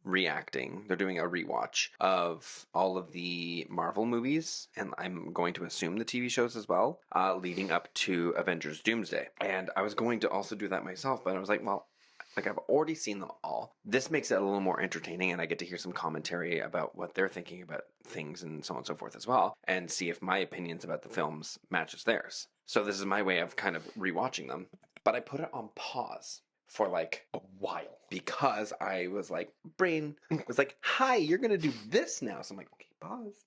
reacting. They're doing a rewatch of all of the Marvel movies, and I'm going to assume the TV shows as well, leading up to Avengers Doomsday. And I was going to also do that myself, but I was like, well, Like, I've already seen them all. This makes it a little more entertaining, and I get to hear some commentary about what they're thinking about things and so on and so forth as well, and see if my opinions about the films matches theirs. So this is my way of kind of rewatching them. But I put it on pause for like a while because I was like, brain was like, hi, you're going to do this now. So I'm like, okay, pause.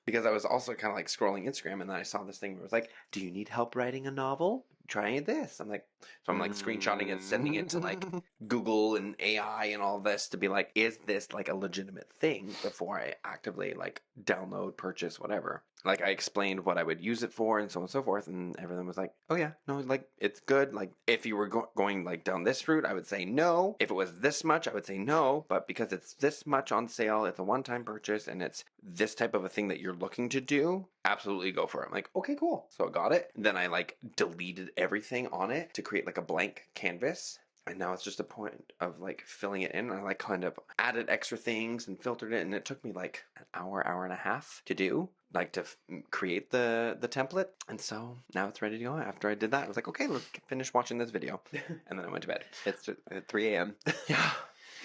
Because I was also kind of like scrolling Instagram, and then I saw this thing where it was like, do you need help writing a novel? Try this. I'm like, so I'm like screenshotting it, sending it to like Google and AI and all this to be like, is this like a legitimate thing before I actively like download, purchase, whatever. Like I explained what I would use it for and so on and so forth, and everyone was like, oh yeah, no, like it's good. Like if you were going like down this route, I would say no. If it was this much, I would say no. But because it's this much on sale, it's a one-time purchase, and it's this type of a thing that you're looking to do, absolutely go for it. I'm like, okay, cool. So I got it. Then I like deleted everything on it to create like a blank canvas. And now it's just a point of like filling it in. I like kind of added extra things and filtered it. And it took me like an hour and a half to do, like to create the template. And so now it's ready to go. After I did that, I was like, okay, let's finish watching this video. And then I went to bed.
It's at 3 a.m.
Yeah.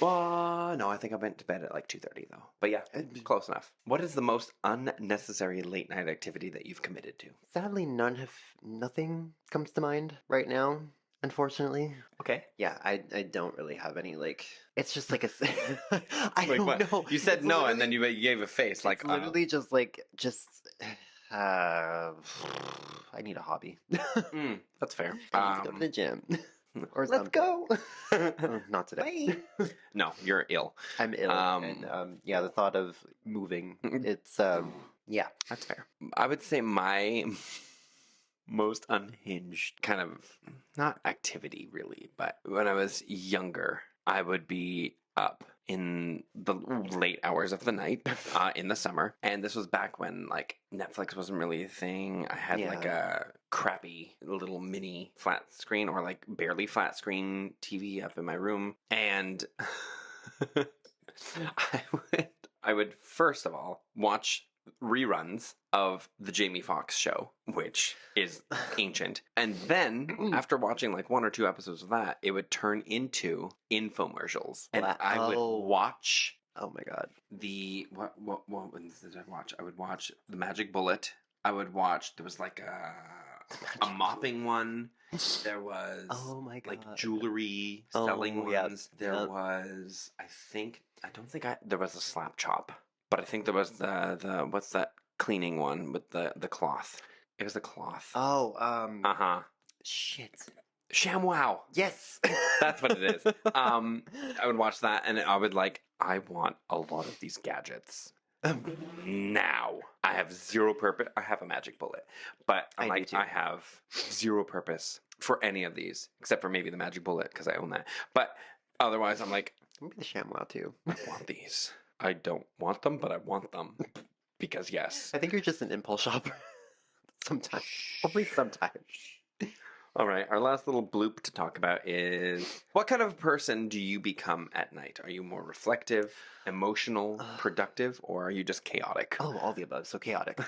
Well, no, I think I went to bed at like 2:30 though. But yeah, close enough. What is the most unnecessary late night activity that you've committed to?
Sadly, nothing comes to mind right now. Unfortunately.
Okay.
Yeah, I don't really have any, like, it's just like a, I
Like
don't
what?
know.
You said
It's
no, and then you gave a face. Like,
it's literally just I need a hobby.
that's fair.
I need to go to the gym. Or
Let's go.
Not today.
No, you're ill.
I'm ill. And yeah, the thought of moving, it's, yeah.
That's fair. I would say my most unhinged kind of, not activity really, but when I was younger, I would be up in the late hours of the night in the summer. And this was back when like Netflix wasn't really a thing. I had like a crappy little mini flat screen or like barely flat screen TV up in my room. And I would first of all watch reruns of the Jamie Foxx show, which is ancient. And then after watching like one or two episodes of that, it would turn into infomercials. And I would watch,
oh my god,
the what ones did I watch? I would watch The Magic Bullet. I would watch, there was like a mopping one. There was like jewelry selling ones. There was, there was a slap chop. But I think there was the what's that cleaning one with the cloth? It was the cloth.
Oh, shit.
ShamWow.
Yes.
That's what it is. I would watch that and I would like, I want a lot of these gadgets. Now. I have zero purpose. I have a magic bullet. But I have zero purpose for any of these. Except for maybe the magic bullet because I own that. But otherwise I'm like,
maybe the ShamWow too.
I want these. I don't want them, but I want them. Because yes.
I think you're just an impulse shopper. Sometimes. Only sometimes.
All right. Our last little bloop to talk about is, what kind of person do you become at night? Are you more reflective, emotional, productive, or are you just chaotic?
Oh, all the above. So chaotic.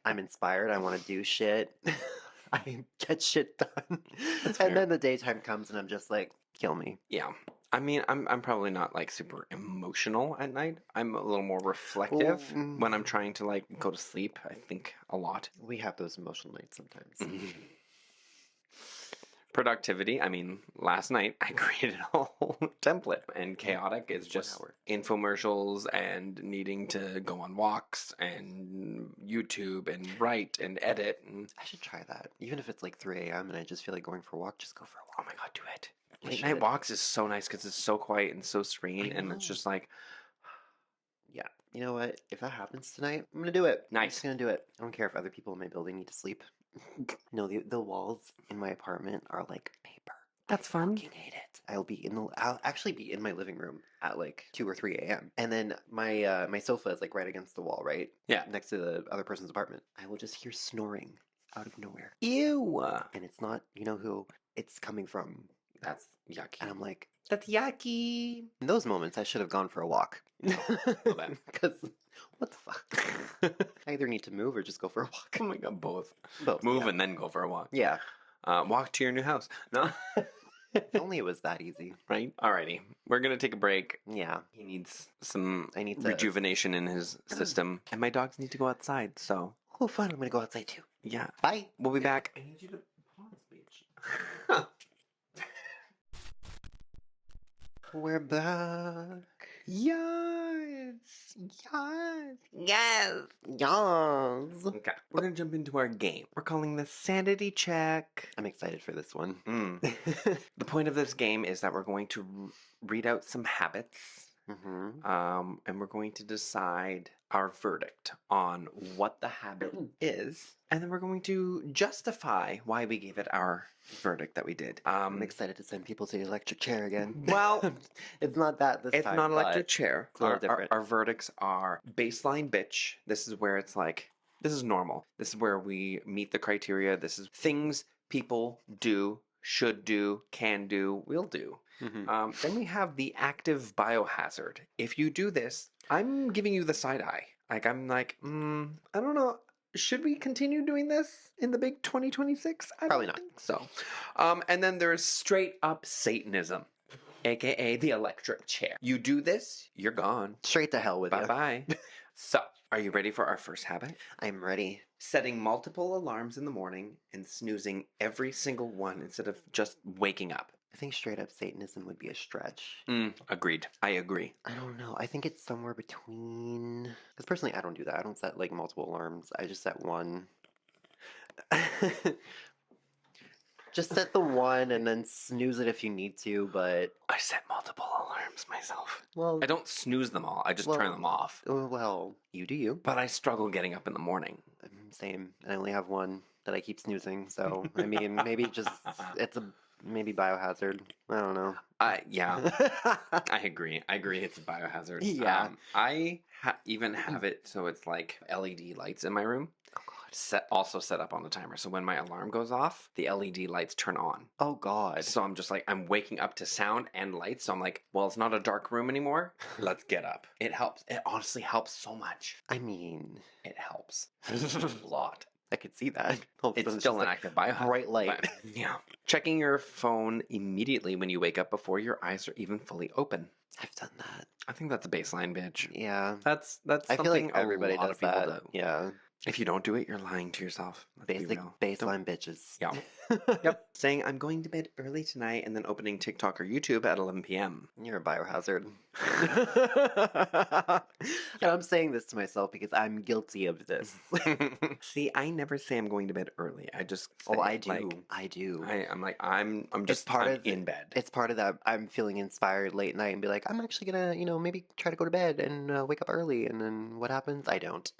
I'm inspired. I want to do shit. I get shit done. And then the daytime comes and I'm just like, kill me.
Yeah. I mean, I'm probably not like super emotional at night. I'm a little more reflective when I'm trying to like go to sleep. I think a lot.
We have those emotional nights sometimes.
Productivity. I mean, last night I created a whole template, and chaotic is just infomercials and needing to go on walks and YouTube and write and edit. And
I should try that. Even if it's like 3 a.m. and I just feel like going for a walk, just go for a walk.
Oh my god, do it. Late night walks is so nice because it's so quiet and so serene, and it's just like,
yeah, you know what? If that happens tonight, I'm gonna do it.
Nice.
I'm just gonna do it. I don't care if other people in my building need to sleep. No, the walls in my apartment are like paper.
That's fun.
I fucking hate it. I'll actually be in my living room at like 2 or 3 a.m. And then my sofa is like right against the wall, right?
Yeah.
Next to the other person's apartment. I will just hear snoring out of nowhere.
Ew.
And it's not, you know who it's coming from.
That's yucky.
And I'm like, that's yucky. In those moments, I should have gone for a walk. Because, what the fuck? I either need to move or just go for a walk.
Oh my god, both.
Both.
Move and then go for a walk.
Yeah.
Walk to your new house. No.
If only it was that easy.
Right? Alrighty. We're going to take a break.
Yeah.
He needs some
I need to-
rejuvenation in his system. And my dogs need to go outside, so
Oh, fun. I'm going to go outside too.
yeah.
Bye.
We'll be back. I need you to pause, bitch.
We're back.
Yes. Yes.
Yes. Yes.
Okay. We're going to jump into our game. We're calling this Sanity Check.
I'm excited for this one.
The point of this game is that we're going to read out some habits. And we're going to decide our verdict on what the habit is, and then we're going to justify why we gave it our verdict that we did.
I'm excited to send people to the electric chair again.
Well,
it's not that this
it's
time.
not
but
electric chair.
a little different.
Our verdicts are baseline bitch. This is where it's like, this is normal. This is where we meet the criteria. This is things people do, should do, can do, will do. Then we have the active biohazard. If you do this, I'm giving you the side eye. Like, I'm like, I don't know. Should we continue doing this in the big 2026?
Probably not.
Think so. And then there's straight up Satanism, aka the electric chair. You do this, you're gone.
Straight to hell with you.
Bye bye. So, are you ready for our first habit?
I'm ready.
Setting multiple alarms in the morning and snoozing every single one instead of just waking up.
I think straight up Satanism would be a stretch.
Agreed. I agree.
I don't know. I think it's somewhere between. Because personally, I don't do that. I don't set like multiple alarms. I just set one. Just set the one and then snooze it if you need to, but.
I set multiple alarms myself.
Well.
I don't snooze them all. I just turn them off.
Well, you do you.
But I struggle getting up in the morning.
Same. I only have one that I keep snoozing. So, I mean, maybe just. It's a. Maybe biohazard. I don't know.
Yeah. I agree. It's a biohazard.
Yeah.
I even have it so it's like LED lights in my room.
Oh god.
Also set up on the timer. So when my alarm goes off, the LED lights turn on.
Oh god.
So I'm just like, I'm waking up to sound and lights. So I'm like, well, it's not a dark room anymore. Let's get up. It helps. It honestly helps so much.
I mean,
it helps a lot.
I could see that.
It's still an active biohazard.
Bright light.
Yeah. Checking your phone immediately when you wake up before your eyes are even fully open.
I've done that.
I think that's a baseline, bitch.
Yeah.
That's
I feel like
something
everybody
a lot
does
of people
that.
do.
Yeah.
If you don't do it, you're lying to yourself. Let's be
Basic
real.
baseline bitches.
Yeah. Yep. Saying I'm going to bed early tonight and then opening TikTok or YouTube at 11 p.m.
You're a biohazard. And I'm saying this to myself because I'm guilty of this.
See, I never say I'm going to bed early. I just say,
I do.
Like,
I do.
I'm like I'm just
part
I'm
of
in bed.
It's part of that. I'm feeling inspired late night and be like, I'm actually gonna, maybe try to go to bed and wake up early. And then what happens? I don't.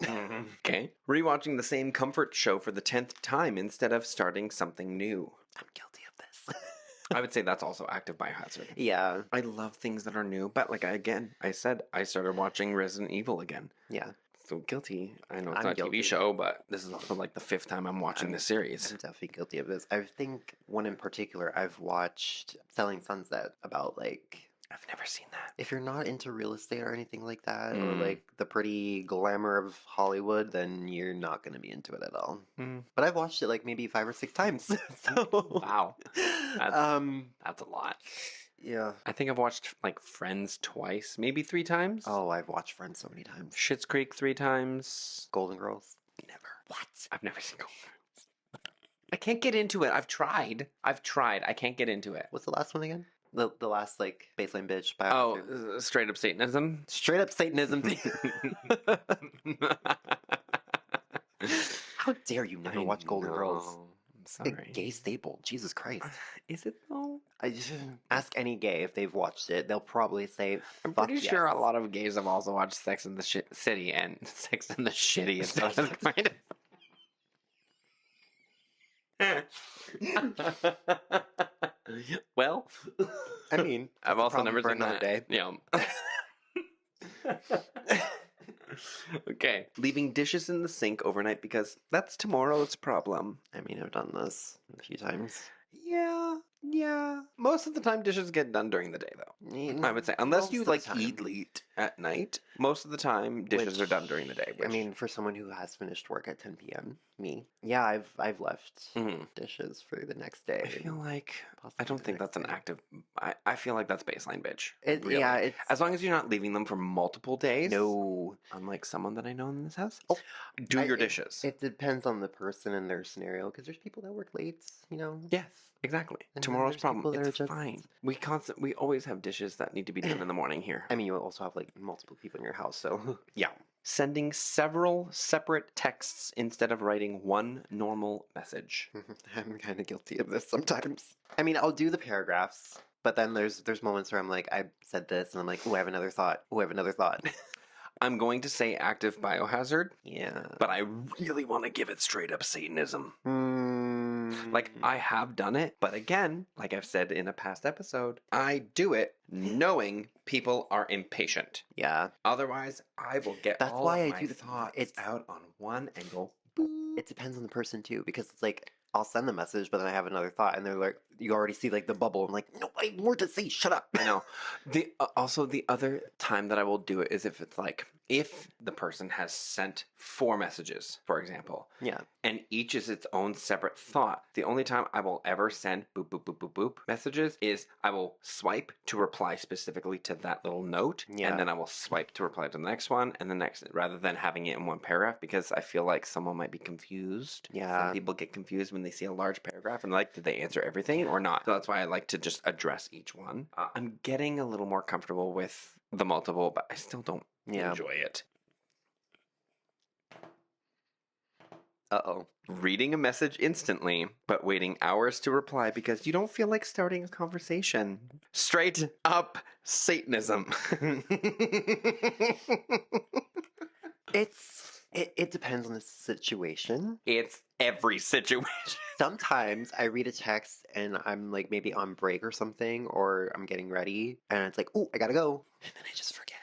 Okay. Rewatching the same comfort show for the 10th time instead of starting something new.
I'm guilty of this.
I would say that's also active biohazard.
Yeah.
I love things that are new, but like I said, I started watching Resident Evil again.
Yeah.
So guilty. I know it's
I'm
not a
guilty.
TV show, but this is also like the 5th time I'm watching this series.
I'm definitely guilty of this. I think one in particular I've watched Selling Sunset about like
I've never seen that.
if you're not into real estate or anything like that, or like the pretty glamour of Hollywood, then you're not going to be into it at all. But I've watched it like maybe 5 or 6 times. So
Wow. That's a lot.
yeah.
I think I've watched like Friends twice, maybe 3 times.
Oh, I've watched Friends so many times.
Schitt's Creek 3 times.
Golden Girls.
Never. What? I've never seen Golden Girls. I can't get into it. I've tried. I can't get into it.
What's the last one again? The last like baseline bitch.
Oh, straight up Satanism.
Straight up Satanism. How dare you never watch Golden Girls?
I'm sorry.
A gay staple. Jesus Christ.
Is it though?
I just ask any gay if they've watched it. They'll probably say,
I'm
"Fuck
pretty
yes."
sure a lot of gays have also watched Sex in the City and Sex in the Shitty. Is what I was going to- Well,
I mean,
I've
that's a
also never
problem for
seen
another
that. Yeah. Okay. Leaving dishes in the sink overnight because that's tomorrow's problem.
I mean, I've done this a few times.
Yeah. Most of the time, dishes get done during the day, though. I would say, unless
Most
you
of the
like
time.
eat late at night. Most of the time, dishes are done during the day.
I mean, for someone who has finished work at 10 p.m., Me. Yeah, I've left
Mhm.
dishes for the next
I
day.
feel like I
possibly
don't
the
think
next
that's an
day.
active. I feel like that's baseline bitch. Really.
Yeah, it's
As long as you're not leaving them for multiple days.
no.
Unlike someone that I know in this house.
Oh,
Do your dishes.
It depends on the person and their scenario because there's people that work late, you know.
Yes, exactly.
And then
Tomorrow's
there's
problem.
people that
It's
are just-
fine. We always have dishes that need to be done in the morning here.
I mean, you also have like multiple people in your house, so
Yeah. Sending several separate texts instead of writing one normal message.
I'm kind of guilty of this sometimes. I mean, I'll do the paragraphs, but then there's moments where I'm like, I said this, and I'm like, oh, I have another thought. Oh, I have another thought.
I'm going to say active biohazard,
Yeah.
but I really want to give it straight up Satanism.
Mm,
Like, I have done it, but again, like I've said in a past episode, I do it knowing people are impatient.
yeah.
Otherwise, I will get
That's
all
why
of
I
my
do the-
thoughts
it's-
out on one and go.
It depends on the person too, because it's like I'll send the message, but then I have another thought, and they're like, you already see like the bubble. I'm like, no, I have more to say. Shut up.
I know. Also the other time that I will do it is if it's like if the person has sent 4 messages, for example,
Yeah.
and each is its own separate thought. The only time I will ever send boop boop boop boop boop messages is I will swipe to reply specifically to that little note,
Yeah.
and then I will swipe to reply to the next one and the next, rather than having it in one paragraph, because I feel like someone might be confused.
Yeah.
Some people get confused when they see a large paragraph and like, did they answer everything or not? So that's why I like to just address each one. I'm getting a little more comfortable with the multiple, but I still don't enjoy it.
Uh-oh.
Reading a message instantly, but waiting hours to reply because you don't feel like starting a conversation. Straight up Satanism.
It depends on the situation.
It's every situation.
Sometimes I read a text and I'm like maybe on break or something, or I'm getting ready, and it's like, oh, I gotta go, and then I just forget.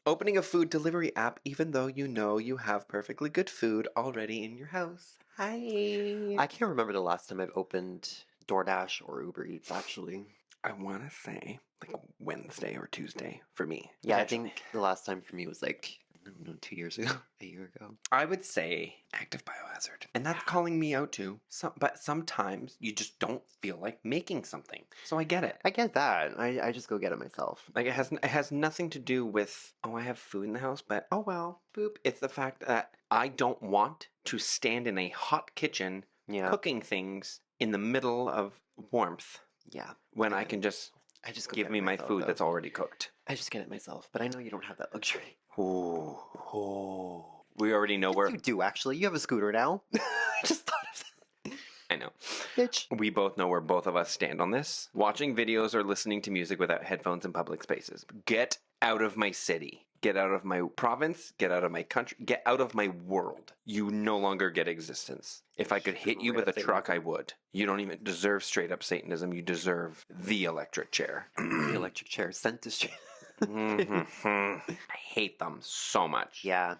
Opening a food delivery app even though you know you have perfectly good food already in your house. Hi.
I can't remember the last time I've opened DoorDash or Uber Eats, actually.
I want to say like Wednesday or Tuesday for me.
Yeah, I
potentially.
think the last time for me was like, I don't know, 2 years ago, a year ago.
I would say active biohazard. And that's calling me out too. But sometimes you just don't feel like making something. So I get it.
I get that. I just go get it myself.
Like it has nothing to do with, oh, I have food in the house, but oh well, boop. It's the fact that I don't want to stand in a hot kitchen
Yeah.
cooking things in the middle of warmth
Yeah.
when I can just
I just go
give
get
me
it
my
myself,
food
though.
that's already cooked.
I just get it myself, but I know you don't have that luxury.
Oh. We already know
Yes,
where.
you do, actually. You have a scooter now. I just thought of that.
I know.
Bitch.
We both know where both of us stand on this. Watching videos or listening to music without headphones in public spaces. Get out of my city. Get out of my province. Get out of my country. Get out of my world. You no longer get existence. If I could hit you with a truck, I would. You don't even deserve straight up Satanism. You deserve the electric chair.
The electric chair sent to street.
I hate them so much.
Yeah.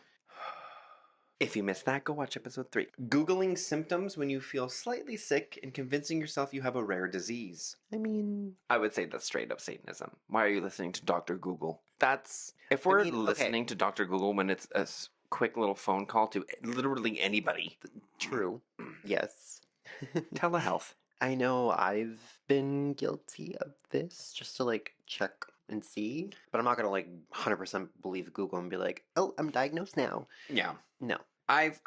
If you missed that, go watch episode 3. Googling symptoms when you feel slightly sick and convincing yourself you have a rare disease.
I mean,
I would say that's straight up Satanism. Why are you listening to Dr. Google? That's... If we're
mean, okay.
listening to Dr. Google when it's a quick little phone call to literally anybody.
true. Yes.
Telehealth.
I know I've been guilty of this just to like check and see, but I'm not gonna like 100% believe Google and be like, oh, I'm diagnosed now.
Yeah.
No.
I've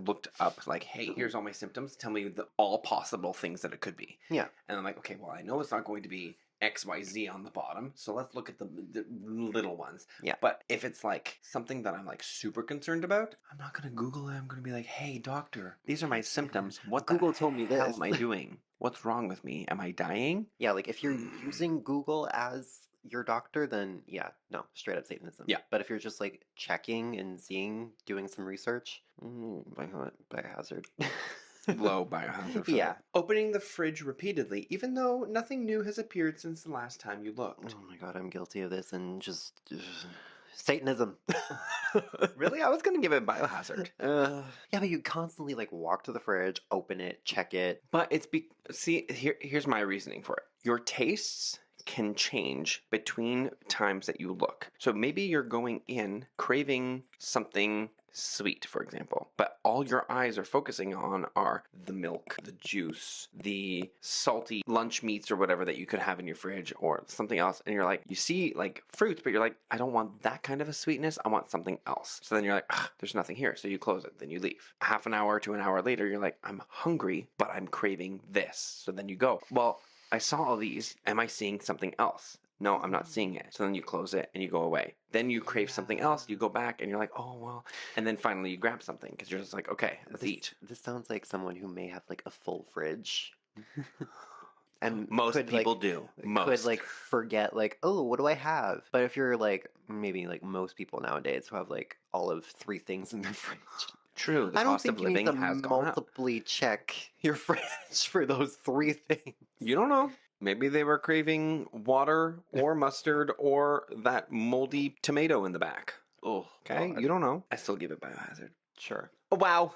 looked up like, hey, here's all my symptoms. Tell me all possible things that it could be.
Yeah.
And I'm like, okay, well, I know it's not going to be XYZ on the bottom, so let's look at the little ones.
Yeah.
But if it's like something that I'm like super concerned about, I'm not gonna Google it. I'm gonna be like, hey, doctor, these are my symptoms. What
Google
the
told me
hell
this.
am I doing? What's wrong with me? Am I dying?
Yeah, like if you're using Google as your doctor, then yeah, no, straight up Satanism.
Yeah.
But if you're just like checking and seeing, doing some research, biohazard.
Low biohazard. for
Yeah.
that. Opening the fridge repeatedly, even though nothing new has appeared since the last time you looked.
Oh my god, I'm guilty of this and just Satanism.
Really? I was gonna give it biohazard.
Yeah, but you constantly like walk to the fridge, open it, check it.
But it's here's my reasoning for it. Your tastes can change between times that you look. So maybe you're going in craving something sweet, for example. But all your eyes are focusing on are the milk, the juice, the salty lunch meats or whatever that you could have in your fridge or something else. And you're like, you see like fruits, but you're like, I don't want that kind of a sweetness. I want something else. So then you're like, there's nothing here. So you close it. Then you leave. Half an hour to an hour later, you're like, I'm hungry, but I'm craving this. So then you go, well, I saw all these. Am I seeing something else? No, I'm not seeing it. So then you close it and you go away. Then you crave something else. You go back and you're like, oh, well. And then finally you grab something because you're just like, okay, let's eat.
This sounds like someone who may have like a full fridge. And
most people do.
Could like forget like, oh, what do I have? But if you're like maybe like most people nowadays who have like all of 3 things in their fridge.
True. The
I don't
cost
think
of
you need
living
to
has gone up.
multiply check your fridge for those 3 things.
You don't know. Maybe they were craving water or mustard or that moldy tomato in the back.
Oh,
okay.
God.
You don't know. I still give it biohazard.
Sure.
Oh, wow.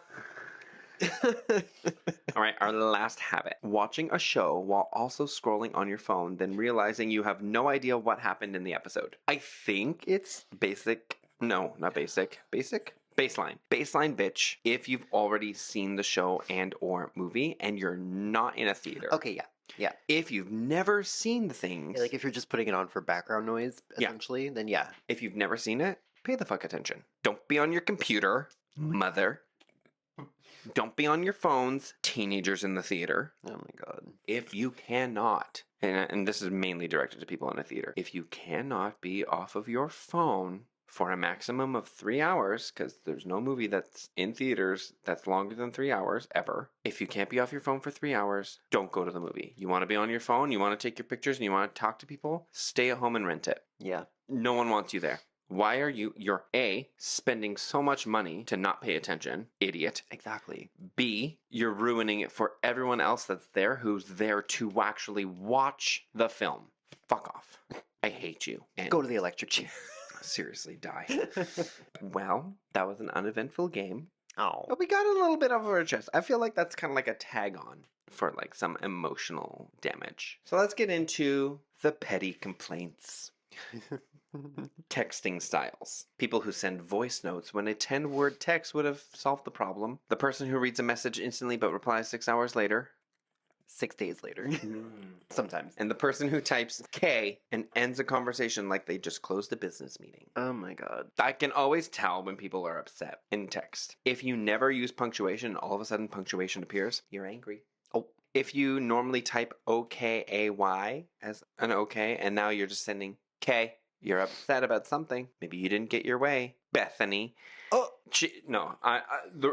All right, our last habit. Watching a show while also scrolling on your phone, then realizing you have no idea what happened in the episode. I think it's basic. No, not basic. Basic? Baseline. Baseline bitch if you've already seen the show and or movie and you're not in a theater.
Okay, yeah. Yeah.
If you've never seen the things.
Like if you're just putting it on for background noise, essentially, then yeah.
If you've never seen it, pay the fuck attention. Don't be on your computer, mother. Don't be on your phones, teenagers in the theater.
Oh my God.
If you cannot, and this is mainly directed to people in a theater, if you cannot be off of your phone for a maximum of 3 hours, because there's no movie that's in theaters that's longer than 3 hours ever. If you can't be off your phone for 3 hours, don't go to the movie. You want to be on your phone, you want to take your pictures, and you want to talk to people, stay at home and rent it.
Yeah.
No one wants you there. Why are you're A, spending so much money to not pay attention, idiot.
Exactly.
B, you're ruining it for everyone else that's there who's there to actually watch the film. Fuck off. I hate you. And
go to the electric chair.
Seriously, die. Well, that was an uneventful game.
Oh.
But we got a little bit over our chest. I feel like that's kind of like a tag on for like some emotional damage. So let's get into the petty complaints. Texting styles. People who send voice notes when a 10-word text would have solved the problem. The person who reads a message instantly but replies 6 hours later.
6 days later. Sometimes.
And the person who types K and ends a conversation like they just closed a business meeting.
Oh my God.
I can always tell when people are upset in text. If you never use punctuation, all of a sudden punctuation appears, you're angry.
Oh.
If you normally type OKAY as an OK and now you're just sending K, you're upset about something. Maybe you didn't get your way. Bethany. Oh,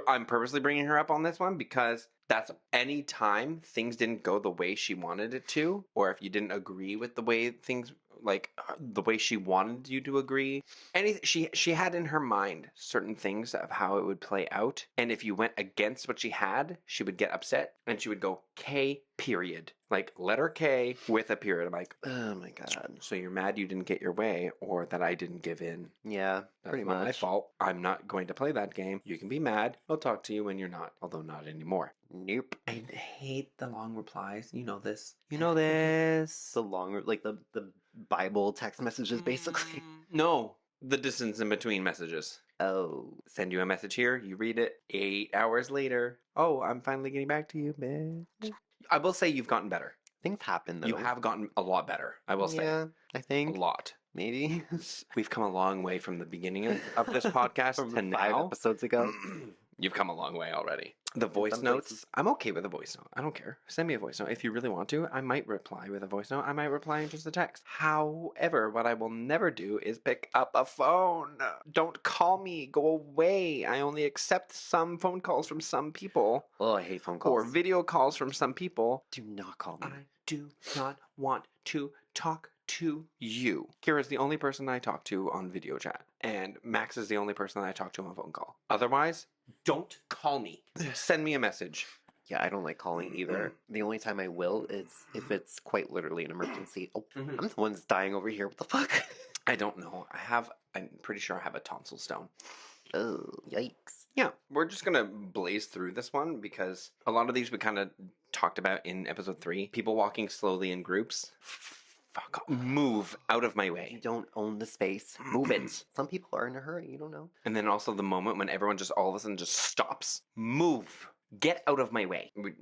I'm purposely bringing her up on this one because that's any time things didn't go the way she wanted it to, or if you didn't agree with the way things, like the way she wanted you to agree. She had in her mind certain things of how it would play out, and if you went against what she had, she would get upset and she would go K period, like letter K with a period. I'm like,
oh my God.
So you're mad you didn't get your way, or that I didn't give in?
Yeah,
That's
pretty
not
much.
my fault. I'm not going to play that game. You can be mad. I'll talk to you when you're not, although not anymore.
Nope.
I hate the long replies. You know this.
You know this. The long, like the Bible text messages, basically.
No, the distance in between messages.
Oh.
Send you a message here. You read it 8 hours later. Oh, I'm finally getting back to you, bitch. I will say you've gotten better.
Things happen, though.
You have gotten a lot better. I will say.
Yeah, I think.
A lot.
Maybe.
We've come a long way from the beginning of this podcast
From
to
5
now.
episodes ago.
You've come a long way already. The voice notes, I'm okay with a voice note. I don't care. Send me a voice note. If you really want to, I might reply with a voice note. I might reply in just a text. However, what I will never do is pick up a phone. Don't call me. Go away. I only accept some phone calls from some people.
Oh, I hate phone calls.
Or video calls from some people.
Do not call me.
I do not want to talk to you. Kira's the only person I talk to on video chat. And Max is the only person I talk to on phone call. Otherwise, don't call me. Send me a message.
Yeah, I don't like calling either. The only time I will is if it's quite literally an emergency. Oh, I'm the one that's dying over here. What the fuck?
I don't know. I'm pretty sure I have a tonsil stone.
Oh, yikes.
Yeah, we're just going to blaze through this one because a lot of these we kind of talked about in episode 3. People walking slowly in groups. Fuck off. Move out of my
You
way.
don't own the space. Move it. Some people are in a hurry. You don't know.
And then also the moment when everyone just all of a sudden just stops. Move. Get out of my way. We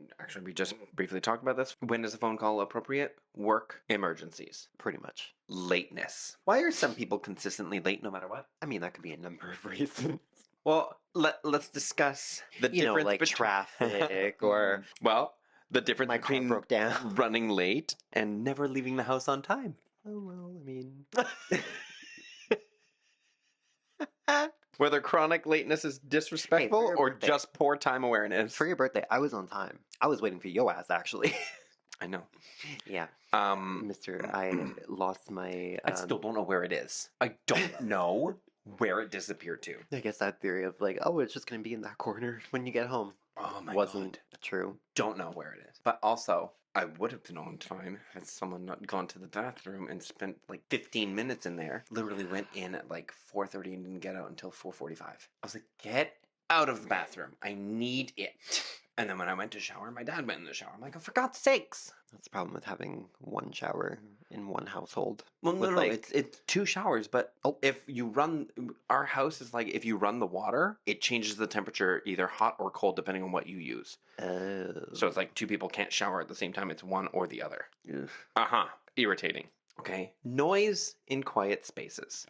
just briefly talked about this. When is a phone call appropriate? Work emergencies.
Pretty much.
Lateness. Why are some people consistently late no matter what?
I mean, that could be a number of reasons.
Well, let's discuss the
You know,
difference
like
between
traffic or
well, the difference
my car
between
broke down.
running late and never leaving the house on time.
Oh, well, I mean.
Whether chronic lateness is disrespectful
your
or
birthday.
just poor time awareness.
For your birthday, I was on time. I was waiting for your ass, actually.
I know.
Yeah.
Um,
Mr. I lost my.
I still don't know where it is. I don't know where it disappeared to.
I guess that theory of like, oh, it's just going to be in that corner when you get home
Oh my
wasn't
god.
true.
Don't know where it is. But also, I would have been on time had someone not gone to the bathroom and spent like 15 minutes in there. Literally went in at like 4:30 and didn't get out until 4:45. I was like, get out of the bathroom. I need it. And then when I went to shower, my dad went in the shower. I'm like, oh, for God's sakes.
That's the problem with having one shower in one household.
Well, no,
With,
no,
like-
it's 2 showers, but if you run, our house is like, if you run the water, it changes the temperature either hot or cold depending on what you use. So it's like 2 people can't shower at the same time. It's one or the other.
Ugh.
Irritating. Okay. Noise in quiet spaces,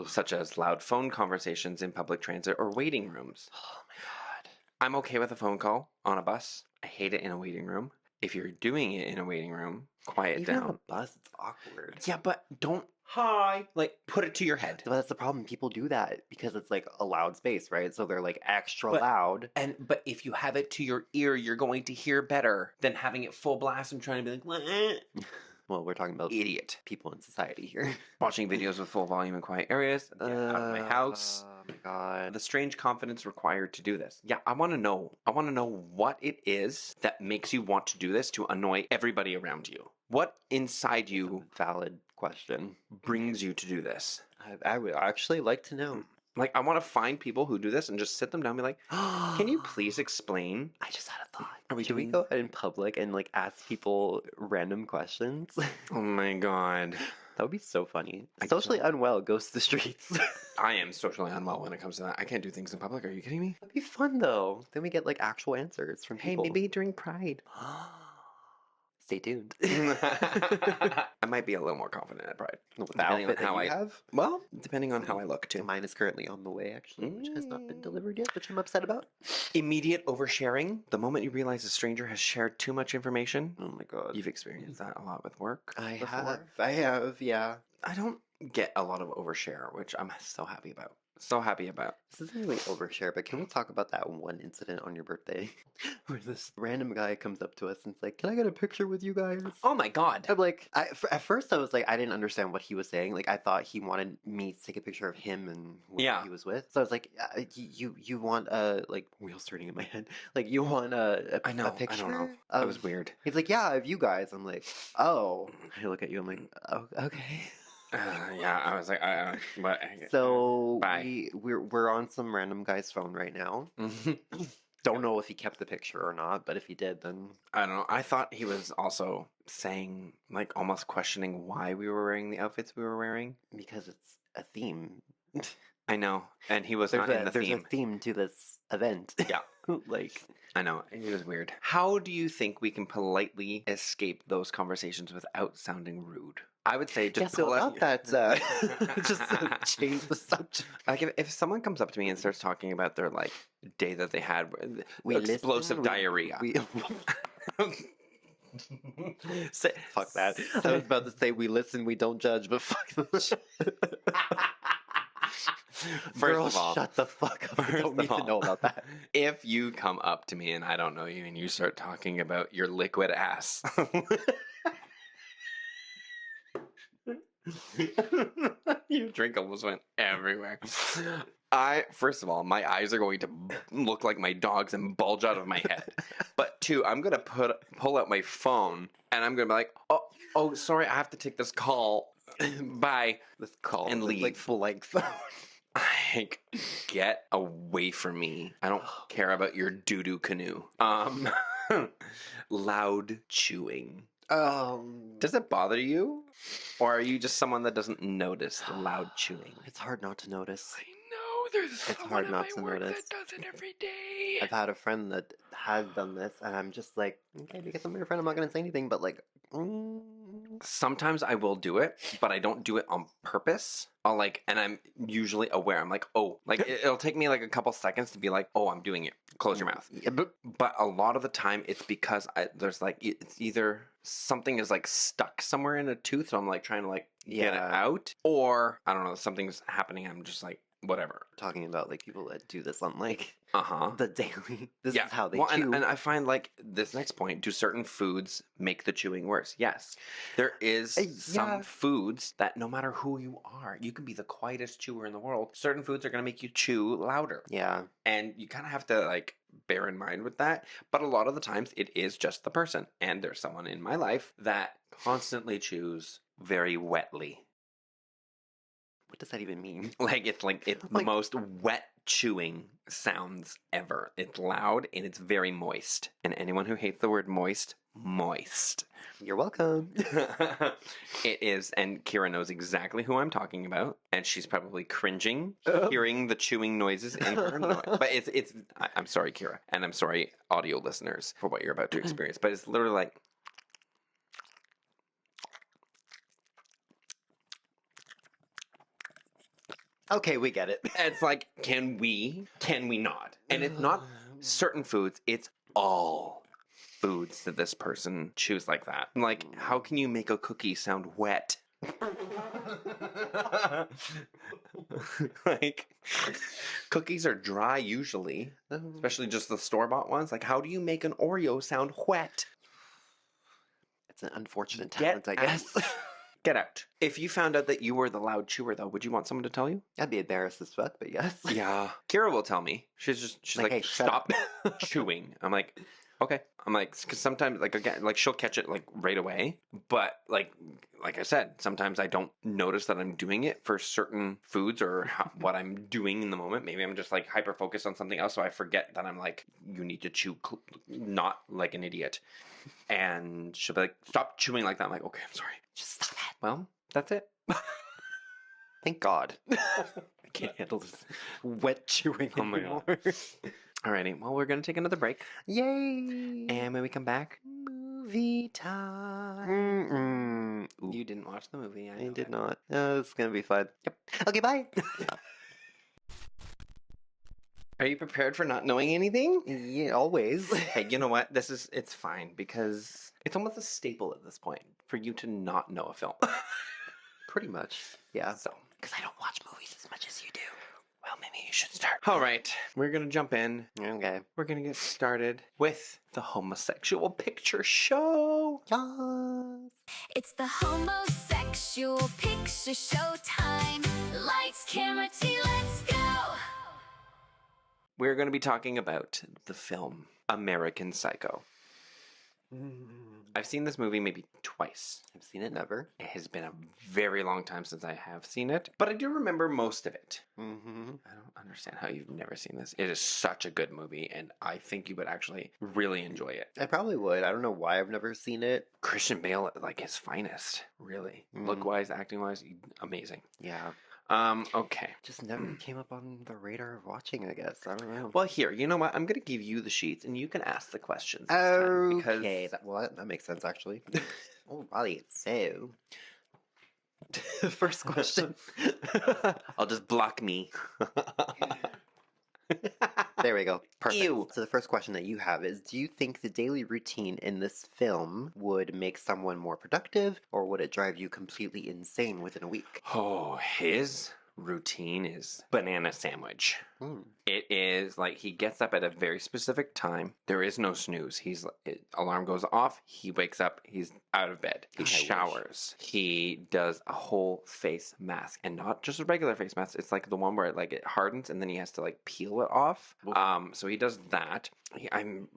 such as loud phone conversations in public transit or waiting rooms.
Oh my god.
I'm okay with a phone call on a bus. I hate it in a waiting room. If you're doing it in a waiting room, quiet
Even on
down.
a bus, it's awkward.
Yeah, but don't hi. Like, put it to your head.
But that's the problem. People do that because it's like a loud space, right? So they're like extra
But-
loud.
But if you have it to your ear, you're going to hear better than having it full blast and trying to be like, "Wah."
Well, we're talking about
Idiot.
people in society here.
Watching videos with full volume in quiet areas. Get out of my house.
Oh my god.
The strange confidence required to do this. Yeah, I want to know. I want to know what it is that makes you want to do this to annoy everybody around you. What inside you
Valid question.
brings you to do this?
I would actually like to know.
Like, I want to find people who do this and just sit them down and be like, can you please explain?
I just had a thought.
Are we
Should we
doing-
go out in public and like ask people random questions?
Oh my god.
That would be so funny.
I
Socially unwell goes to the streets.
I am socially unwell when it comes to that. I can't do things in public. Are you kidding me?
That'd be fun though. Then we get like actual answers from
Hey,
people.
maybe during Pride.
Stay tuned.
I might be a little more confident at Pride.
With the
Depending on
outfit that
how
you
I
have.
Well, depending on how I look too.
Mine is currently on the way, actually, which has not been delivered yet, which I'm upset about.
Immediate oversharing. The moment you realize a stranger has shared too much information.
Oh my god.
You've experienced that a lot with work.
I
before.
have, yeah.
I don't get a lot of overshare, which I'm so happy about. So happy about.
This isn't really overshare, but can we talk about that one incident on your birthday where this random guy comes up to us and it's like, "Can I get a picture with you guys?"
Oh my god.
I'm like, at first I was like, I didn't understand what he was saying. Like, I thought he wanted me to take a picture of him and who
Yeah.
he was with. So I was like, you want like wheels turning in my head. Like, you want
I know.
a picture?
I don't know.
of-"
That was weird.
He's like, yeah, of you guys. I'm like, oh. I look at you. I'm like, oh, okay.
Yeah, I was like, but
So
Bye.
we're on some random guy's phone right now. Don't know if he kept the picture or not, but if he did, then
I don't know. I thought he was also saying, like, almost questioning why we were wearing the outfits we were wearing.
because it's a theme.
I know, and he was
There's
not in the
there's
theme.
a theme to this event.
Yeah.
Like,
I know, it was weird. How do you think we can politely escape those conversations without sounding rude? I would say
yeah,
just
so
pull out
about that, just change the subject.
Like if someone comes up to me and starts talking about their like day that they had,
We
explosive
listen,
diarrhea.
We,
Say-
fuck that. I was about to say we listen, we don't judge, but fuck.
First
Girl,
of all,
shut the fuck up. I
first
don't need
of
to know
all,
about that.
if you come up to me and I don't know you and you start talking about your liquid ass. Your drink almost went everywhere. First of all, my eyes are going to look like my dog's and bulge out of my head. But 2, I'm going to pull out my phone and I'm going to be like, oh, sorry, I have to take this call. Bye.
This call
And
is
leave.
like blank phone.
Like, get away from me. I don't care about your doo-doo canoe. Loud chewing. Does it bother you? Or are you just someone that doesn't notice the loud chewing?
It's hard not to notice.
I know, there's
It's hard not to notice.
that does it every day.
I've had a friend that has done this, and I'm just like, okay, because I'm your friend, I'm not going to say anything, but like,
Sometimes I will do it, but I don't do it on purpose. I'll like, and I'm usually aware. I'm like, oh, like it'll take me like a couple seconds to be like, oh, I'm doing it. Close your mouth.
Yeah,
But a lot of the time, it's because there's like, it's either something is like stuck somewhere in a tooth, so I'm like trying to like get it
Yeah.
out, or I don't know, something's happening. I'm just like, whatever.
talking about like people that do this on like
Uh-huh.
the daily. This
Yeah.
is how they
Well,
chew.
and I find like this next point, do certain foods make the chewing worse? Yes. There is some
yeah.
foods that no matter who you are, you can be the quietest chewer in the world. Certain foods are going to make you chew louder.
Yeah.
And you kind of have to like bear in mind with that. But a lot of the times it is just the person. And there's someone in my life that constantly chews very wetly.
What does that even mean?
Like it's the
Like-
most wet chewing sounds ever. It's loud and it's very moist. And anyone who hates the word moist, moist.
You're welcome.
It is, and Kira knows exactly who I'm talking about, and she's probably cringing hearing the chewing noises in her noise. But I'm sorry, Kira, and I'm sorry, audio listeners, for what you're about to experience. But it's literally like.
Okay, we get it.
It's like, can we not? And it's not certain foods, it's all foods that this person chews like that. Like, how can you make a cookie sound wet? Like, cookies are dry usually, especially just the store-bought ones. Like, how do you make an Oreo sound wet?
It's an unfortunate
Get
talent, I guess.
Get out. If you found out that you were the loud chewer, though, would you want someone to tell you?
I'd be embarrassed as fuck, but yes.
Yeah. Kira will tell me. She's like,
Hey, shut
stop
up."
chewing. I'm like, okay. I'm like, because sometimes, like, again, like she'll catch it like right away. But like I said, sometimes I don't notice that I'm doing it for certain foods or what I'm doing in the moment. Maybe I'm just like hyper focused on something else, so I forget that I'm like, you need to chew, not like an idiot. And she'll be like, stop chewing like that. I'm like, okay, I'm sorry.
Just stop it.
Well, that's it.
Thank God. I can't handle this wet chewing
Oh my
anymore.
Alrighty, well, we're going to take another break.
Yay!
And when we come back, movie time.
Ooh,
You didn't watch the movie.
I did not. It's gonna be fun. Yep. Okay, bye.
Are you prepared for not knowing anything?
Yeah, always.
Hey, you know what? It's fine because it's almost a staple at this point for you to not know a film.
Pretty much. Yeah.
So,
Because I don't watch movies as much as you do.
well, maybe you should start. All right, we're going to jump in.
Okay.
We're going to get started with the homosexual picture show.
Yes.
It's the homosexual picture show time. Lights, camera, T, let's go.
We're going to be talking about the film American Psycho. I've seen this movie maybe twice.
I've seen it never.
It has been a very long time since I have seen it, but I do remember most of it.
Mm-hmm.
I don't understand how you've never seen this. It is such a good movie, and I think you would actually really enjoy it.
I probably would. I don't know why I've never seen it.
Christian Bale at like his finest, really.
Mm.
Look-wise, acting-wise, amazing.
Yeah.
Okay.
Just never came up on the radar of watching, I guess. I don't know.
Well, here, you know what? I'm going to give you the sheets, and you can ask the questions this time, because
Okay, that makes sense, actually. Alright, so... First question.
I'll just block me.
There we go. Perfect.
Ew.
So the first question that you have is, do you think the daily routine in this film would make someone more productive, or would it drive you completely insane within a week?
Oh, his routine is banana sandwich.
Hmm.
It is like he gets up at a very specific time. There is no snooze. Alarm goes off. He wakes up. He's out of bed. He
God, I wish.
showers. He does a whole face mask, and not just a regular face mask. It's like the one where it hardens, and then he has to like peel it off.
Oof.
So he does that. I'm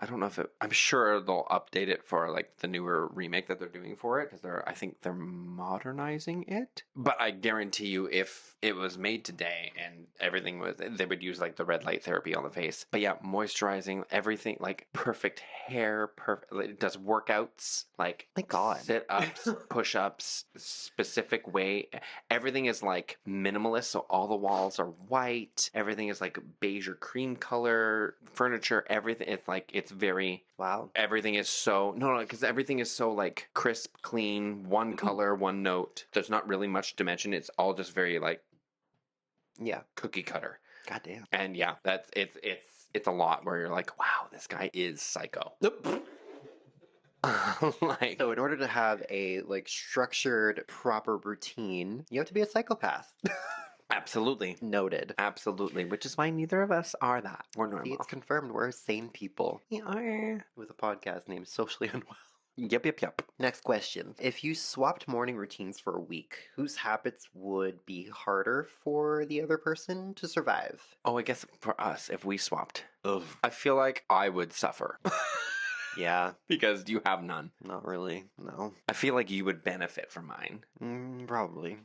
I don't know if I'm sure they'll update it for like the newer remake that they're doing for it, because I think they're modernizing it. But I guarantee you, if it was made today and everything was, they would use like the red light therapy on the face. But yeah, moisturizing, everything, like perfect hair, perfect. It does workouts, like
My God.
sit ups, push ups, specific way. Everything is like minimalist, so all the walls are white. Everything is like beige or cream color. Furniture, everything. It's like it's very.
Wow.
Everything is so no, because everything is so like crisp, clean, one color, one note. There's not really much dimension. It's all just very like
Yeah.
cookie cutter.
Goddamn.
And yeah, that's it's a lot where you're like, wow, this guy is psycho. Like,
So in order to have a like structured, proper routine, you have to be a psychopath.
absolutely.
Noted.
Absolutely, which is why neither of us are that. We're
See,
normal.
it's confirmed we're sane people
We are.
with a podcast named Socially Unwell.
Yep.
Next question. If you swapped morning routines for a week, whose habits would be harder for the other person to survive?
Oh, I guess for us, if we swapped,
Ugh.
I feel like I would suffer
Yeah,
because you have none.
not really. No.
I feel like you would benefit from mine.
Probably.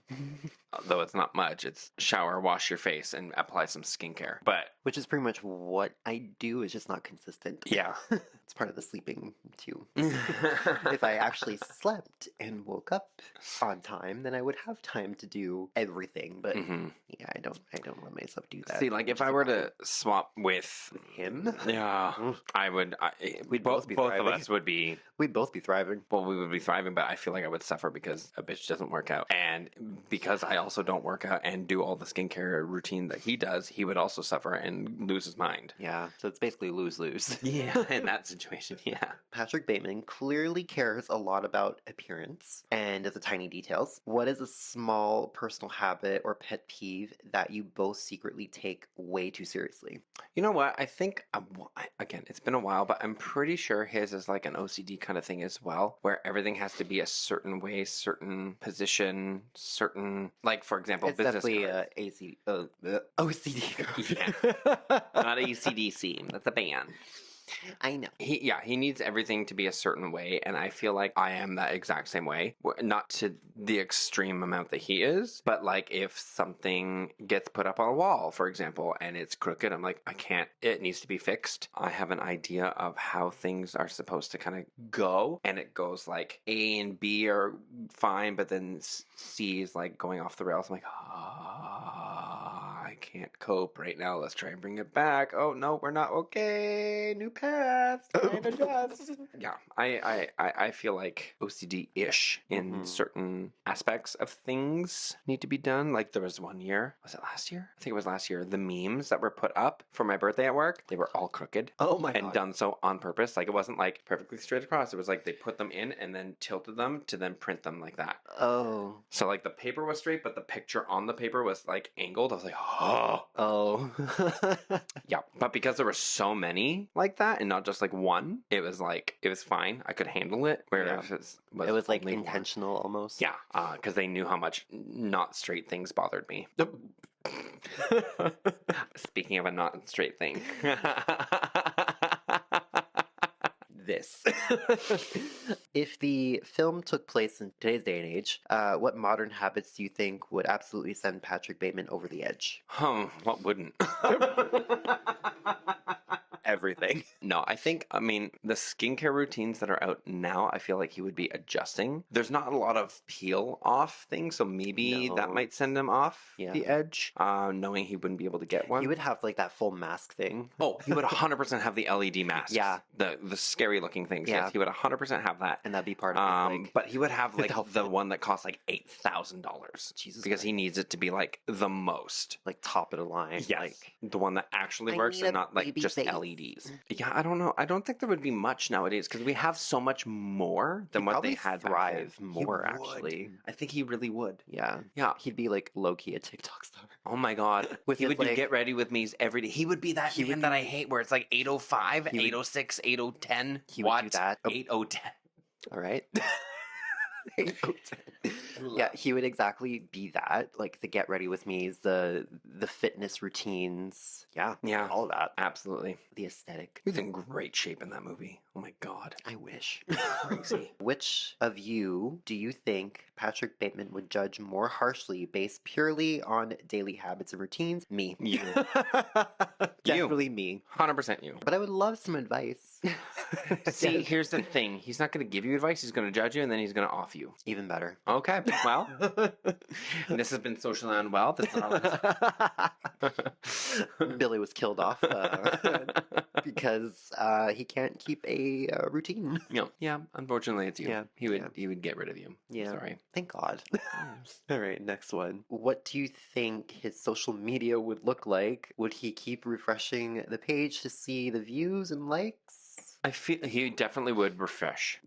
Though it's not much. It's shower, wash your face, and apply some skincare. But
Which is pretty much what I do, it's just not consistent.
yeah.
It's part of the sleeping too. If I actually slept and woke up on time, then I would have time to do everything. But
Mhm.
yeah, I don't let myself do that.
See, like if I were to swap with
him,
yeah, I would.
We'd
both
both be
of
thriving.
us would be.
we'd both be thriving.
Well, we would be thriving, but I feel like I would suffer because a bitch doesn't work out, and because I also don't work out and do all the skincare routine that he does, he would also suffer and lose his mind.
Yeah, so it's basically lose-lose.
Yeah, in that situation, yeah.
Patrick Bateman clearly cares a lot about appearance and the tiny details. What is a small personal habit or pet peeve that you both secretly take way too seriously?
You know what? I think again, it's been a while, but I'm pretty sure his is like an OCD kind of thing as well, where everything has to be a certain way, certain position, certain like for example,
It's
business
definitely
cards.
OCD.
Yeah. Not ACDC. That's a band.
I know.
He needs everything to be a certain way, and I feel like I am that exact same way. Not to the extreme amount that he is, but like if something gets put up on a wall, for example, and it's crooked, I'm like, I can't, it needs to be fixed. I have an idea of how things are supposed to kind of go, and it goes like A and B are fine, but then C is like going off the rails. I'm like, I can't cope right now. Let's try and bring it back. Oh no, we're not okay. New path. And adjust. Yeah, I feel like OCD-ish in certain aspects of things need to be done. Like there was one year, was it last year? I think it was last year. The memes that were put up for my birthday at work, they were all crooked.
Oh my
And
God.
done so on purpose. Like it wasn't like perfectly straight across. It was like they put them in and then tilted them to then print them like that.
Oh.
So like the paper was straight, but the picture on the paper was like angled. I was like, oh.
Oh.
Yeah. But because there were so many like that and not just like one, it was fine. I could handle it. Whereas
It was like
only one.
intentional almost.
Yeah. Because they knew how much not straight things bothered me. Speaking of a not straight thing. This.
If the film took place in today's day and age, what modern habits do you think would absolutely send Patrick Bateman over the edge?
What wouldn't?
Everything.
No, I mean, the skincare routines that are out now, I feel like he would be adjusting. There's not a lot of peel off things, so maybe that
No.
might send him off
Yeah.
the edge, knowing he wouldn't be able to get one.
He would have like that full mask thing.
Oh, he would 100% have the LED masks.
Yeah.
The scary looking things.
Yeah.
Yes, he would 100% have that.
And that'd be part of his, like,
But he would have like the
outfit.
one that costs like $8,000.
Jesus
Because he needs it to be like the most.
like top of the line.
Yes.
Like,
The one that actually
I
works
need
and
a
not like
baby
just
face.
LEDs. Yeah, I don't know. I don't think there would be much nowadays because we have so much more than
he'd
what
probably
they had
thrive
back then.
more,
He would.
actually.
I think he really would.
Yeah.
Yeah.
He'd be like low key a TikTok star.
Oh my god.
With
he
his,
would do
like-
get ready with me's every day. He would be that
He
man
would
that I hate where it's like 8:05,
He would-
8:06, 8:10.
He would
What?
do that. Oh.
8:10.
All right. Yeah, he would exactly be that. Like the get ready with me's, the fitness routines. Yeah,
Yeah.
all of that.
Absolutely.
The aesthetic.
He was in great shape in that movie. Oh my god.
I wish.
Crazy.
Which of you do you think Patrick Bateman would judge more harshly based purely on daily habits and routines? Me.
You.
Definitely me.
100% you.
But I would love some advice.
See, here's the thing. He's not going to give you advice. He's going to judge you, and then he's going to off you.
Even better.
Okay. Well, this has been Socially Unwell. This is our
Billy was killed off because he can't keep a routine.
Yeah, unfortunately, it's you.
Yeah,
He would get rid of you.
Yeah.
Sorry.
Thank God. All right, next one. What do you think his social media would look like? Would he keep refreshing the page to see the views and likes?
I feel he definitely would refresh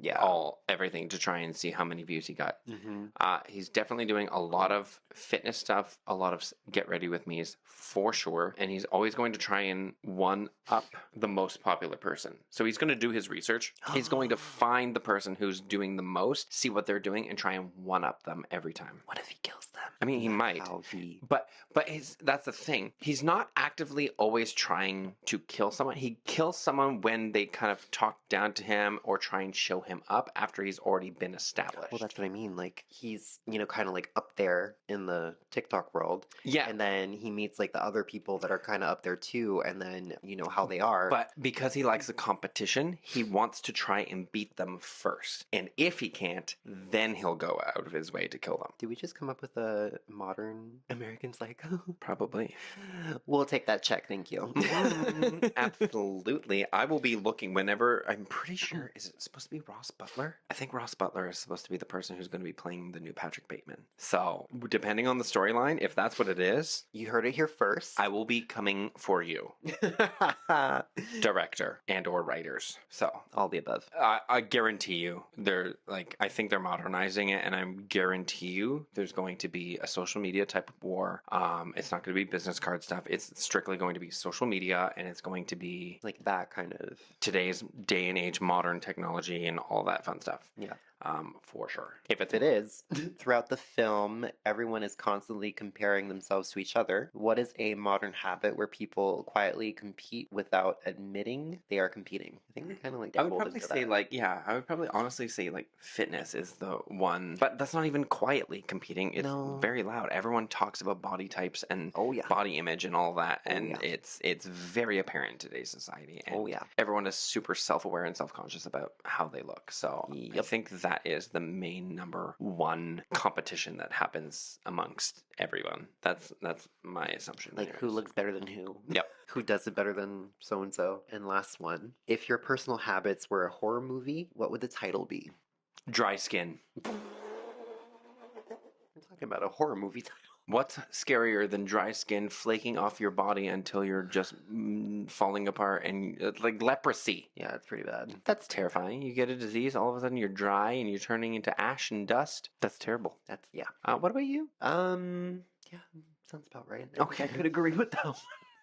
everything to try and see how many views he got.
Mm-hmm.
He's definitely doing a lot of fitness stuff, a lot of get ready with me's for sure, and he's always going to try and one up the most popular person. So he's going to do his research. He's going to find the person who's doing the most, see what they're doing, and try and one up them every time.
What if he kills them?
I mean, he might. But that's the thing. He's not actively always trying to kill someone. He kills someone when they kind of talk down to him or try and show him up after he's already been established.
Well, that's what I mean. Like, he's, kind of like up there in the TikTok world.
Yeah.
And then he meets like the other people that are kind of up there too. And then, how they are.
But because he likes the competition, he wants to try and beat them first. And if he can't, then he'll go out of his way to kill them.
Did we just come up with a modern American Psycho?
Probably.
We'll take that check. Thank you.
Absolutely. I will be looking whenever, I'm pretty sure, is it supposed to be Ross Butler? I think Ross Butler is supposed to be the person who's going to be playing the new Patrick Bateman. So, depending on the storyline, if that's what it is,
You heard it here first.
I will be coming for you. Director and or writers. So,
All the above.
I guarantee you, I think they're modernizing it, and I guarantee you there's going to be a social media type of war. It's not going to be business card stuff. It's strictly going to be social media, and it's going to be
Like that kind of.
today's day and age modern technology and all that fun stuff.
Yeah.
For sure. If
If it is, throughout the film, everyone is constantly comparing themselves to each other. What is a modern habit where people quietly compete without admitting they are competing? I think we kind of like
I would
dabbled
probably
into
say
that.
I would probably honestly say fitness is the one, but that's not even quietly competing. It's
No.
very loud. Everyone talks about body types and
Oh, yeah.
body image and all that, and
yeah.
it's very apparent in today's society. And
Oh, yeah.
everyone is super self-aware and self-conscious about how they look. So I
Yep.
think that is the main number one competition that happens amongst everyone. That's my assumption.
Like who
anyways.
looks better than who?
Yep.
Who does it better than so and so? And last one. If your personal habits were a horror movie, what would the title be?
Dry skin.
We're talking about a horror movie title.
What's scarier than dry skin flaking off your body until you're just falling apart and like leprosy?
Yeah, it's pretty bad.
That's terrifying. You get a disease, all of a sudden you're dry and you're turning into ash and dust. That's terrible.
That's yeah.
What about you?
Yeah, sounds about right. Okay, I could agree with that one.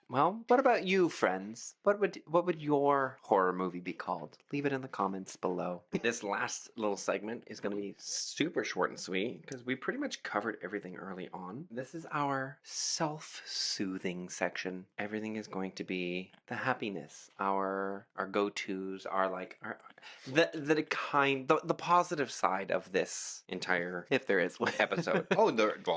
Well, what about you, friends? What would your horror movie be called? Leave it in the comments below. This last little segment is going to be super short and sweet because we pretty much covered everything early on. This is our self-soothing section. Everything is going to be the happiness, our go-tos, the positive side of this entire
If there is one.
episode.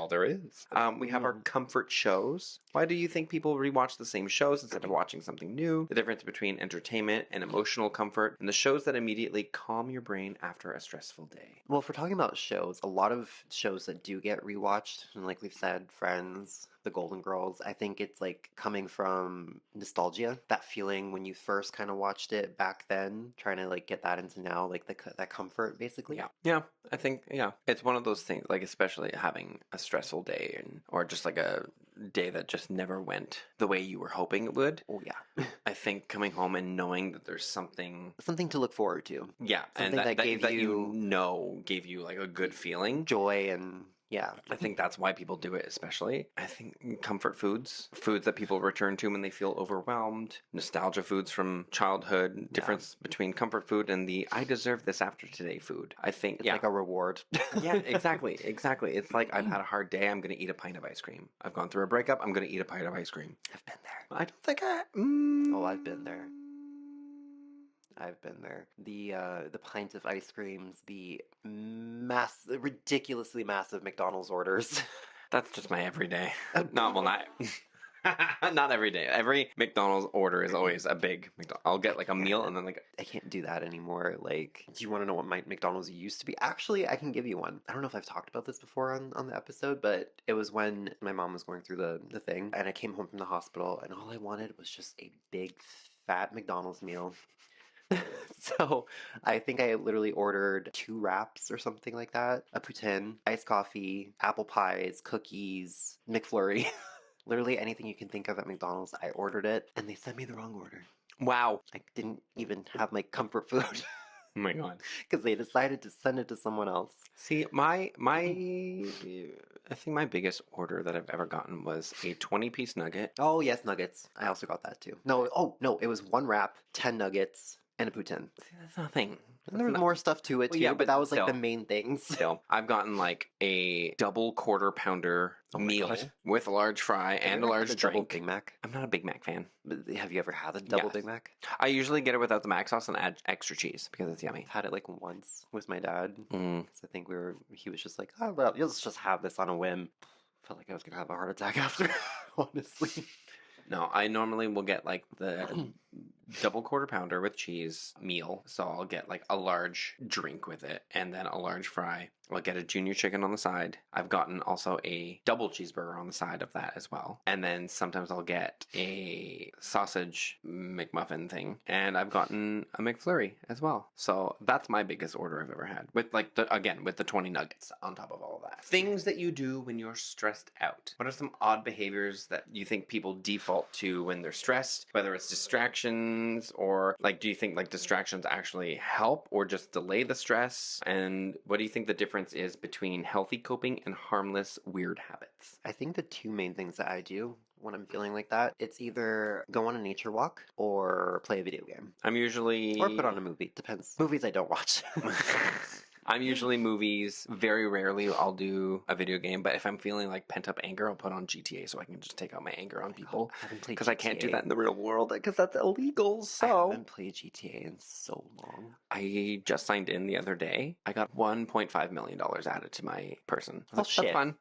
There is. We have our comfort shows. Why do you think people rewatch the same shows instead of watching something new? The difference between entertainment and emotional comfort, and the shows that immediately calm your brain after a stressful day.
Well, if we're talking about shows, a lot of shows that do get rewatched, and like we've said, Friends, The Golden Girls, I think it's like coming from nostalgia, that feeling when you first kind of watched it back then, trying to like get that into now, like that comfort basically.
Yeah, I think it's one of those things, like especially having a stressful day or just like a day that just never went the way you were hoping it would.
Oh yeah.
I think coming home and knowing that there's something
to look forward to.
Yeah,
Something
and that
gave
that
you
gave you like a good feeling.
joy and Yeah.
I think that's why people do it, especially. I think comfort foods, foods that people return to when they feel overwhelmed, nostalgia foods from childhood, difference between comfort food and the I deserve this after today food. I think,
It's like a reward.
yeah, exactly. It's like I've had a hard day, I'm going to eat a pint of ice cream. I've gone through a breakup, I'm going to eat a pint of ice cream.
I've been there.
I don't think
Oh, I've been there. I've been there. The pint of ice creams, the ridiculously massive McDonald's orders.
That's just my everyday. Not well, not not every day. Every McDonald's order is always a big McDonald's. I'll get like a meal and then like
I can't do that anymore. Like, do you want to know what my McDonald's used to be? Actually, I can give you one. I don't know if I've talked about this before on the episode, but it was when my mom was going through the thing, and I came home from the hospital, and all I wanted was just a big fat McDonald's meal. So I think I literally ordered 2 wraps or something like that, a poutine, iced coffee, apple pies, cookies, McFlurry. Literally anything you can think of at McDonald's, I ordered it, and they sent me the wrong order.
wow.
I didn't even have my comfort food
Oh my god.
because they decided to send it to someone else.
See, my I think my biggest order that I've ever gotten was a 20-piece nugget.
Oh yes, nuggets. I also got that too. No, it was 1 wrap, 10 nuggets, and a poutine.
See, that's nothing.
And there was more stuff to it
Well,
too,
yeah,
but
but
that was like
still.
the main things.
Still, I've gotten like a double quarter pounder
Oh my
meal
God.
with a large fry
Have
and
you
a
ever
large
had the double
drink.
Big Mac?
I'm not a Big Mac fan.
But have you ever had a double
Yes.
Big Mac?
I usually get it without the mac sauce and add extra cheese because it's yummy.
I've had it like once with my dad.
Mm.
'Cause I think he was just like, oh, well, let's just have this on a whim. Felt like I was going to have a heart attack after, honestly.
No, I normally will get like the double quarter pounder with cheese meal. So I'll get like a large drink with it and then a large fry. I'll get a junior chicken on the side. I've gotten also a double cheeseburger on the side of that as well. And then sometimes I'll get a sausage McMuffin thing. And I've gotten a McFlurry as well. So that's my biggest order I've ever had. With like, with the 20 nuggets on top of all of that. Things that you do when you're stressed out. What are some odd behaviors that you think people default to when they're stressed? Whether it's distractions or like, do you think like distractions actually help or just delay the stress? And what do you think the difference is between healthy coping and harmless weird habits?
I think the 2 main things that I do when I'm feeling like that, it's either go on a nature walk or play a video game.
I'm usually
Or put on a movie. Depends. Movies I don't watch.
I'm usually movies. Very rarely I'll do a video game, but if I'm feeling like pent up anger, I'll put on GTA so I can just take out my anger on people.
I haven't played
Because I can't do
GTA.
that in the real world because that's illegal.
I
So
haven't played GTA in so long.
I just signed in the other day. I got $1.5 million added to my person.
Oh,
That's
shit.
fun.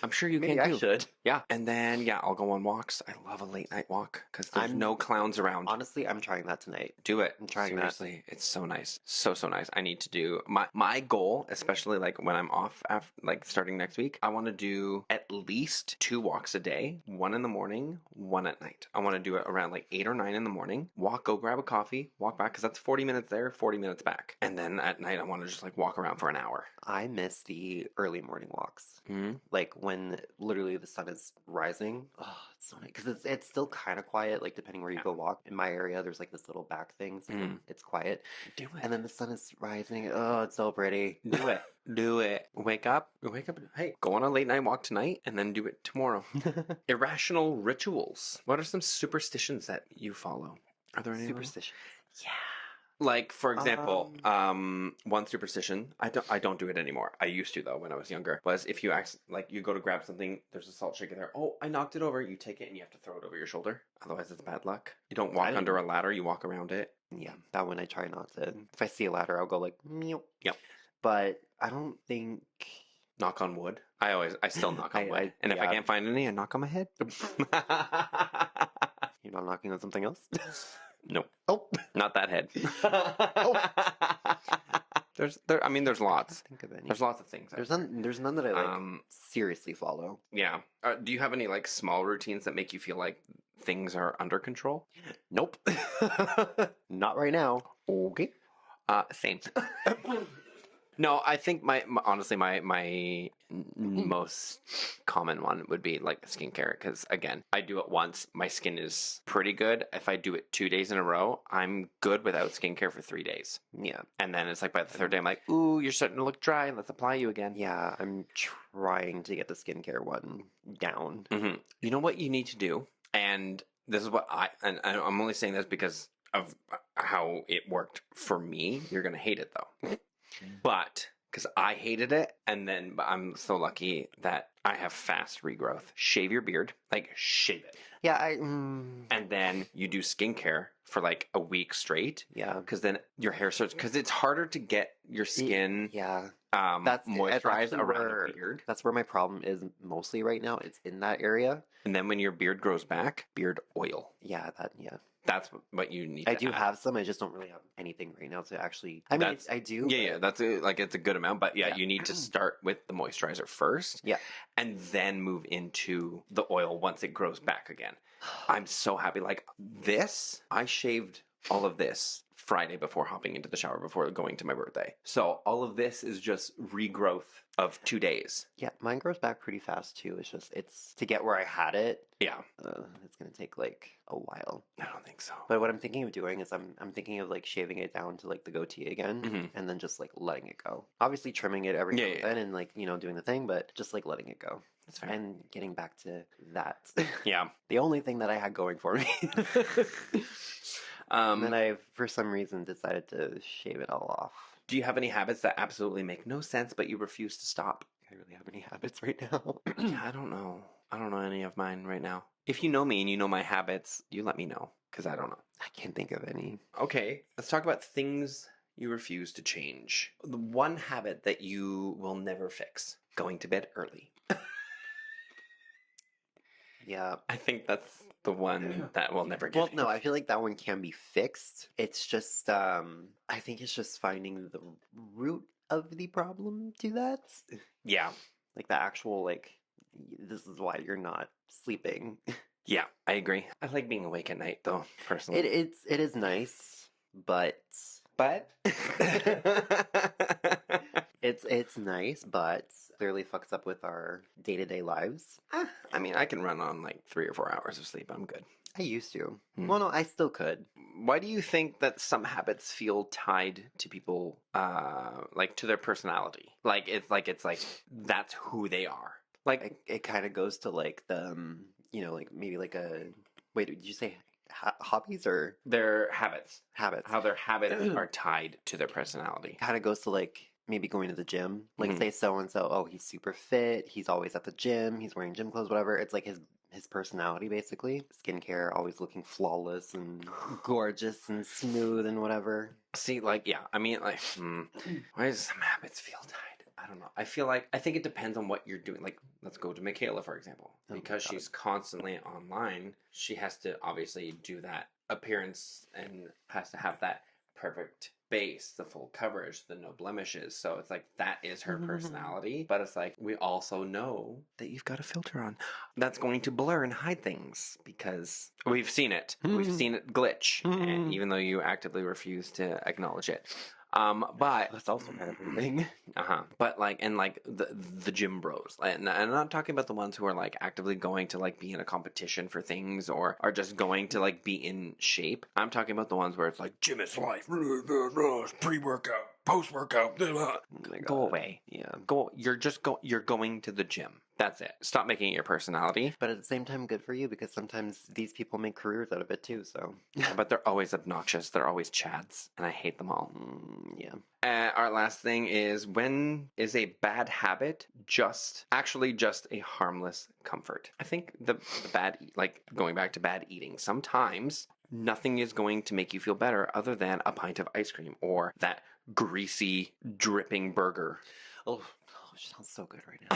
I'm sure you
Maybe
can
I
too.
should.
Yeah, and then I'll go on walks. I love a late night walk because there's
I'm-
no clowns around.
Honestly, I'm trying that tonight.
Do it.
I'm trying that.
Seriously, it's so nice. So nice. I need to do my goal, especially like when I'm off after, like starting next week, I want to do at least 2 walks a day, 1 in the morning, 1 at night. I want to do it around like 8 or 9 in the morning, go grab a coffee, walk back because that's 40 minutes there, 40 minutes back. And then at night I want to just like walk around for an hour.
I miss the early morning walks.
Mm-hmm.
Like when literally the sun is rising. Oh, it's so nice. Because it's still kind of quiet, like depending where you go walk. In my area, there's like this little back thing, so it's quiet.
Do it.
And then the sun is rising. Oh, it's so pretty.
Do it. Do it. Wake up. Hey, go on a late night walk tonight and then do it tomorrow. Irrational rituals. What are some superstitions that you follow? Are there any
Superstition.
Yeah. Like for example, one superstition. I don't do it anymore. I used to though when I was younger. Was if you you go to grab something, there's a salt shaker there. Oh, I knocked it over. You take it and you have to throw it over your shoulder. Otherwise, it's bad luck. You don't walk under a ladder. You walk around it.
Yeah, that one I try not to. If I see a ladder, I'll go like, meow.
Yep.
But I don't think.
Knock on wood. I still knock on wood. And if I
yeah.
can't find any, I knock on my head.
You're not knocking on something else?
Nope.
Oh.
Not that head. There's lots.
Think of any.
There's lots of things.
There's none that I like seriously follow.
Yeah. Do you have any like small routines that make you feel like things are under control?
Nope. Not right now.
Okay. Same. No, I think honestly my most common one would be like skincare because again, I do it once, my skin is pretty good. If I do it 2 days in a row, I'm good without skincare for 3 days,
Yeah.
and then it's like by the third day, I'm like, ooh, you're starting to look dry. Let's apply you again.
Yeah, I'm trying to get the skincare one down.
You know what you need to do, and this is what I'm only saying this because of how it worked for me. You're gonna hate it though. But because I hated it, and then but I'm so lucky that I have fast regrowth. Shave your beard, like shave it,
Yeah,
and then you do skincare for like a week straight.
yeah.
Because then your hair starts. Because it's harder to get your skin
Yeah.
moisturized
actually
around the beard.
That's where my problem is mostly right now. It's in that area.
And then when your beard grows back, beard oil.
Yeah,
That's what you need.
I
to
do
add.
have some. I just don't really have anything right now to actually. I mean, I do.
Yeah, that's it's a good amount, but yeah, you need to start with the moisturizer first.
Yeah.
And then move into the oil once it grows back again. I'm so happy. Like this, I shaved all of this Friday before hopping into the shower before going to my birthday. So all of this is just regrowth of 2 days.
Yeah, mine grows back pretty fast too. It's to get where I had it.
Yeah.
It's gonna take like a while.
I don't think so.
But what I'm thinking of doing is I'm thinking of like shaving it down to like the goatee again, and then just like letting it go. Obviously trimming it every now and then and like doing the thing, but just like letting it go.
That's fair.
And getting back to that.
Yeah.
The only thing that I had going for me. And then I, for some reason, decided to shave it all off.
Do you have any habits that absolutely make no sense, but you refuse to stop?
I really have any habits right now.
I don't know. I don't know any of mine right now. If you know me and you know my habits, you let me know, because I don't know.
I can't think of any.
Okay, let's talk about things you refuse to change. The one habit that you will never fix: going to bed early.
Yeah.
I think that's the one that will never get
Well, no, I feel like that one can be fixed. It's just, I think it's just finding the root of the problem to that.
Yeah.
Like the actual, like, this is why you're not sleeping.
Yeah, I agree. I like being awake at night, though, personally.
It is nice, but it's nice, but clearly fucks up with our day-to-day lives.
I mean, I can run on like 3 or 4 hours of sleep. I'm good.
I used to. Well, no, I still could.
Why do you think that some habits feel tied to people, like to their personality? Like it's like that's who they are. Like
It kind of goes to like the, like maybe like a. Wait, did you say hobbies or
their habits?
habits?
How their habits are tied to their personality.
Kind of goes to like maybe going to the gym. Like say so and so, oh, he's super fit. He's always at the gym. He's wearing gym clothes, whatever. It's like his personality basically. Skincare, always looking flawless and gorgeous and smooth and whatever.
See, like, yeah, I mean, like, why does some habits feel tied? I don't know. I think it depends on what you're doing. Like, let's go to Michaela, for example. Because she's constantly online, she has to obviously do that appearance and has to have that perfect base, the full coverage, the no blemishes. So it's like that is her personality. But it's like we also know that you've got a filter on that's going to blur and hide things because we've seen it. We've seen it glitch, and even though you actively refuse to acknowledge it. But
That's also kind of a thing.
But like, and like the gym bros, and I'm not talking about the ones who are like actively going to like be in a competition for things or are just going to like be in shape. I'm talking about the ones where it's like gym is life, pre-workout, post-workout. Go away.
Yeah.
You're going to the gym. That's it. Stop making it your personality.
But at the same time, good for you because sometimes these people make careers out of it too. So,
But they're always obnoxious. They're always chads, and I hate them all.
Yeah.
Our last thing is, when is a bad habit just a harmless comfort? I think the bad, like going back to bad eating, sometimes nothing is going to make you feel better other than a pint of ice cream or that greasy, dripping burger.
Oh, sounds so good right now.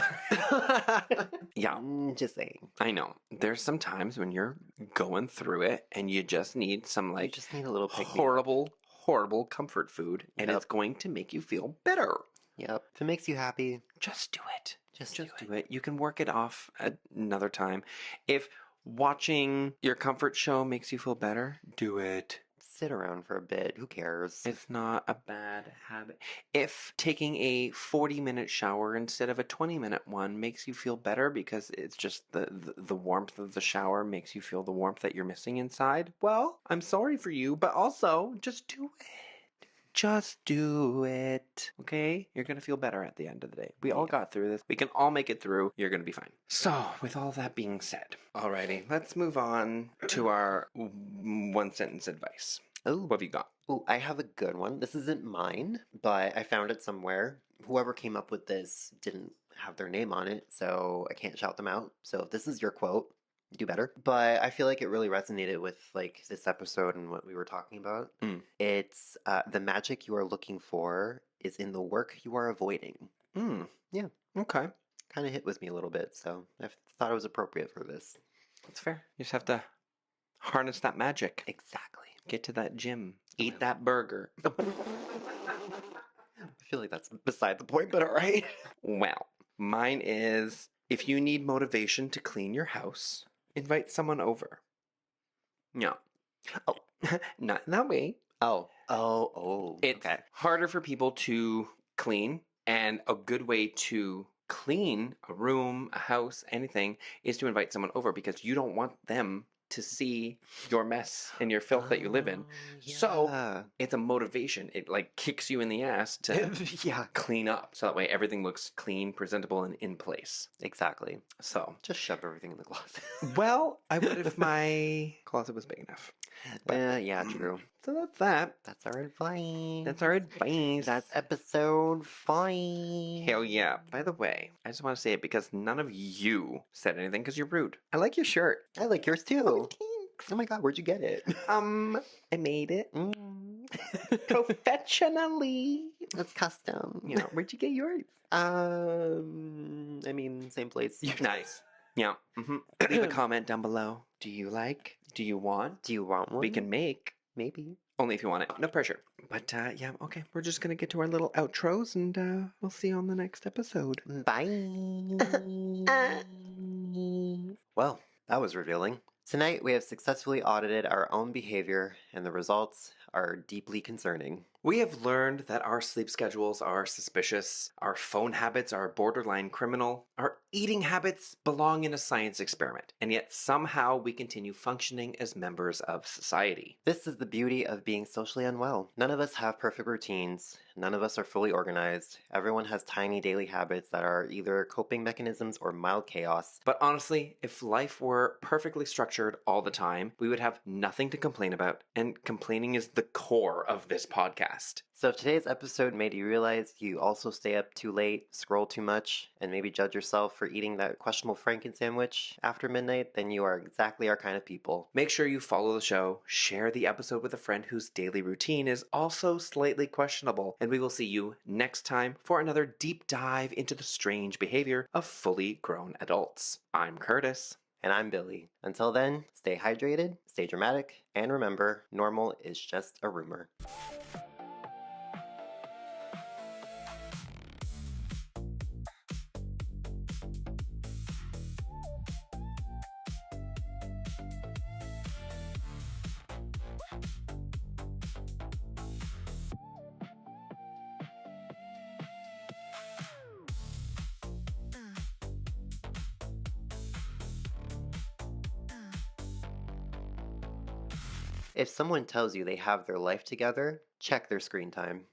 Yeah.
Just saying.
I know. There's some times when you're going through it and you just need some like
just need a little
horrible comfort food, and it's going to make you feel better.
Yep. If it makes you happy,
just do it.
Just
do it. You can work it off at another time. If watching your comfort show makes you feel better, do it.
sit around for a bit. Who cares?
It's not a bad habit. If taking a 40-minute shower instead of a 20-minute one makes you feel better because it's just the warmth of the shower makes you feel the warmth that you're missing inside, well, I'm sorry for you, but also just do it. Just do it. Okay? You're going to feel better at the end of the day. We all got through this. We can all make it through. You're going to be fine. So, with all that being said, alrighty, let's move on to our one sentence advice.
Oh,
What have you got?
oh, I have a good one. This isn't mine, but I found it somewhere. Whoever came up with this didn't have their name on it, so I can't shout them out. So if this is your quote, do better. But I feel like it really resonated with like this episode and what we were talking about. It's the magic you are looking for is in the work you are avoiding. Yeah.
Okay.
Kind of hit with me a little bit, so I thought it was appropriate for this.
That's fair. You just have to harness that magic.
Exactly.
Get to that gym. Eat that burger.
I feel like that's beside the point, but all right.
Well, mine is if you need motivation to clean your house, invite someone over. No. Oh, not in that way.
Oh.
It's
Okay.
harder for people to clean, and a good way to clean a room, a house, anything is to invite someone over because you don't want them to see your mess and your filth that you live in. So it's a motivation. It like kicks you in the ass to
yeah,
clean up. So that way everything looks clean, presentable, and in place.
exactly.
So,
Just shove everything in the closet.
well, I would if my closet was big enough.
Yeah, true.
So that's that.
That's our advice.
That's our advice.
That's episode 5.
Hell yeah. By the way, I just want to say it because none of you said anything because you're rude. I like your shirt.
I like yours too. Oh my god, where'd you get it?
I made it professionally.
That's custom.
You know, where'd you get yours?
I mean, same place.
Nice. Yeah. Leave a comment down below. Do you like? Do you want?
Do you want one?
We can make.
Maybe.
Only if you want it. No pressure. But yeah, okay. We're just going to get to our little outros and we'll see you on the next episode.
Bye. Well, that was revealing. Tonight, we have successfully audited our own behavior, and the results are deeply concerning.
We have learned that our sleep schedules are suspicious, our phone habits are borderline criminal, our eating habits belong in a science experiment, and yet somehow we continue functioning as members of society.
This is the beauty of being socially unwell. None of us have perfect routines. None of us are fully organized. Everyone has tiny daily habits that are either coping mechanisms or mild chaos.
But honestly, if life were perfectly structured all the time, we would have nothing to complain about, and complaining is the core of this podcast.
So if today's episode made you realize you also stay up too late, scroll too much, and maybe judge yourself for eating that questionable Franken sandwich after midnight, then you are exactly our kind of people.
Make sure you follow the show, share the episode with a friend whose daily routine is also slightly questionable, and we will see you next time for another deep dive into the strange behavior of fully grown adults. I'm Curtis.
And I'm Billy. Until then, stay hydrated, stay dramatic, and remember, normal is just a rumor. If someone tells you they have their life together, check their screen time.